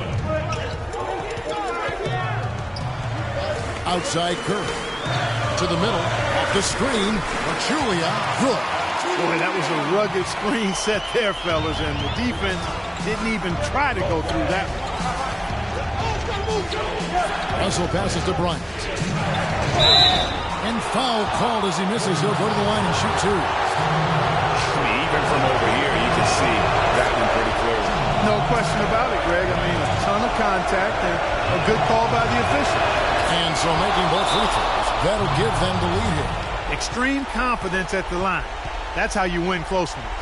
Outside Kerr. To the middle. Off the screen. Julia. Good. Boy, that was a rugged screen set there, fellas. And the defense didn't even try to go through that one. Russell passes to Bryant. And foul called as he misses. He'll go to the line and shoot 2. I mean, even from over here, you can see that one pretty clearly. No question about it, Greg. I mean, a ton of contact and a good call by the official. And so making both free throws, that'll give them the lead here. Extreme confidence at the line. That's how you win close ones.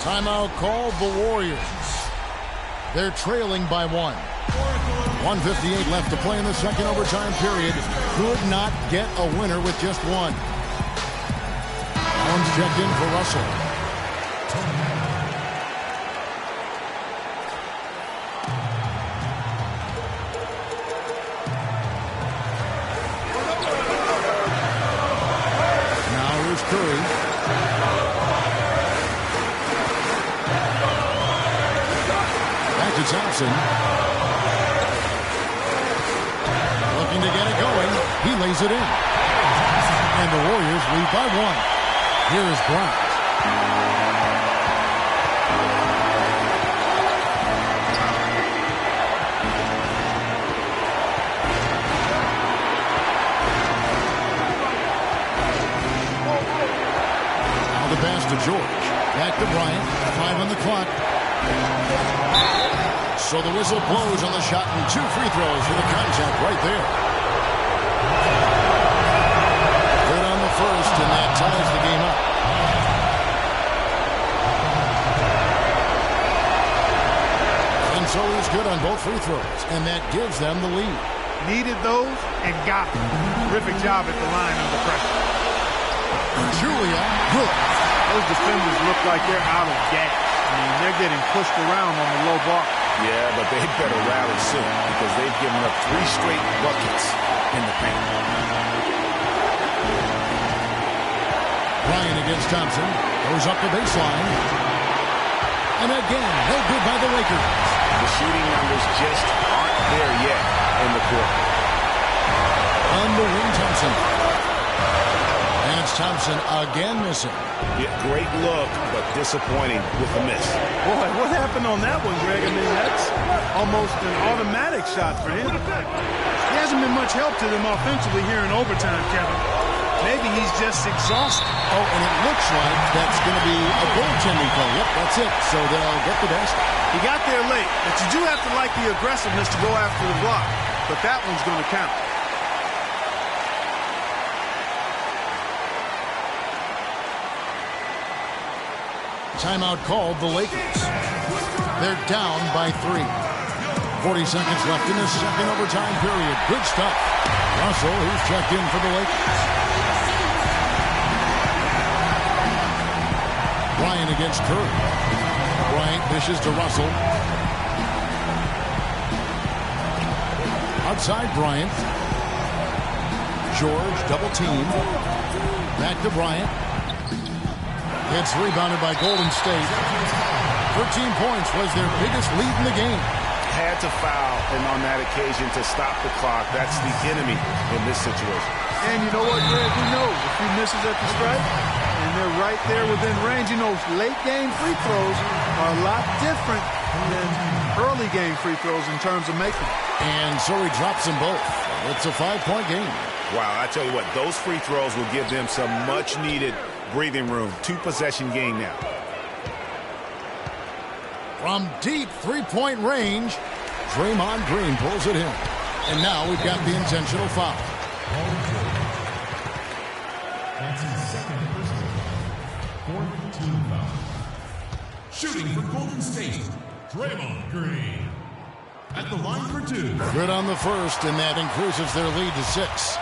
Timeout called the Warriors. They're trailing by 1. 1:58 left to play in the second overtime period. Could not get a winner with just 1. Allen's checked in for Russell. Now here's Curry. Back to Thompson. Looking to get it going. He lays it in. And the Warriors lead by 1. Here is Bryant. Now the pass to George. Back to Bryant. 5 on the clock. So the whistle blows on the shot and 2 free throws for the contact right there. Good on the first, and that ties the game up. And so he's good on both free throws, and that gives them the lead. Needed those and got them. Terrific job at the line under pressure. Julia, good. Those defenders look like they're out of gas. I mean, they're getting pushed around on the low bar. Yeah, but they better rally soon because they've given up 3 straight buckets in the paint. Ryan against Thompson. Goes up the baseline. And again, held good by the Lakers. The shooting numbers just aren't there yet in the court. On the wing, Thompson. And it's Thompson again missing. Yeah, great look, but disappointing with a miss. Boy, what happened on that one, Greg? I mean, that's almost an automatic shot for him. He hasn't been much help to them offensively here in overtime, Kevin. Maybe he's just exhausted. Oh, and it looks like that's going to be a goaltending call. Yep, that's it. So they'll get the basket. He got there late, but you do have to like the aggressiveness to go after the block. But that one's going to count. Timeout called the Lakers. They're down by 3. 40 seconds left in the second overtime period. Good stuff. Russell, who's checked in for the Lakers. Bryant against Curry. Bryant dishes to Russell. Outside Bryant. George double team. Back to Bryant. It's rebounded by Golden State. 13 points was their biggest lead in the game. Had to foul, and on that occasion to stop the clock. That's the enemy in this situation. And you know what, Greg? He knows a few misses at the stripe, and they're right there within range. You know, late game free throws are a lot different than early game free throws in terms of making. And so he drops them both. It's a 5-point game. Wow, I tell you what, those free throws will give them some much-needed breathing room. 2-possession game now. From deep three-point range, Draymond Green pulls it in. And now we've got the intentional foul. That's his second personal foul. 4th team foul. Shooting for Golden State, Draymond Green. At the line for 2. Good on the first, and that increases their lead to 6.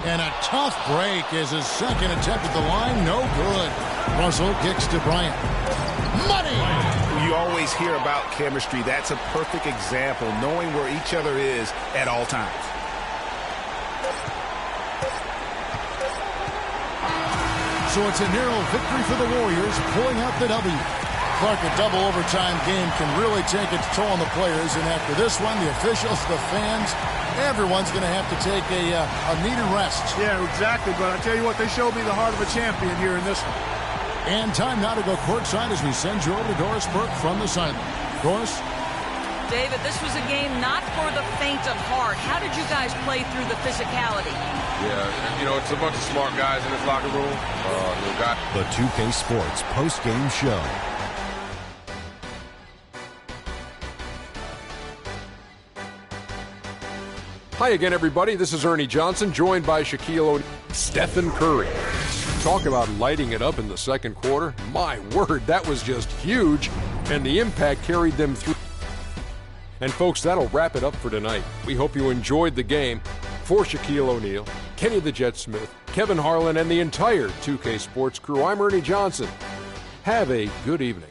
And a tough break is his second attempt at the line. No good. Russell kicks to Bryant. Money! You always hear about chemistry. That's a perfect example, knowing where each other is at all times. So it's a narrow victory for the Warriors, pulling out the W. Clark, a double overtime game can really take its toll on the players, and after this one, the officials, the fans, everyone's going to have to take a needed rest. Yeah, exactly, but I tell you what, they showed me the heart of a champion here in this one. And time now to go courtside as we send you over to Doris Burke from the sideline. Doris? David, this was a game not for the faint of heart. How did you guys play through the physicality? Yeah, you know, it's a bunch of smart guys in this locker room. The 2K Sports post-game show. Hi again, everybody. This is Ernie Johnson, joined by Shaquille O'Neal, Stephen Curry. Talk about lighting it up in the second quarter. My word, that was just huge, and the impact carried them through. And folks, that'll wrap it up for tonight. We hope you enjoyed the game. For Shaquille O'Neal, Kenny the Jet Smith, Kevin Harlan, and the entire 2K Sports crew, I'm Ernie Johnson. Have a good evening.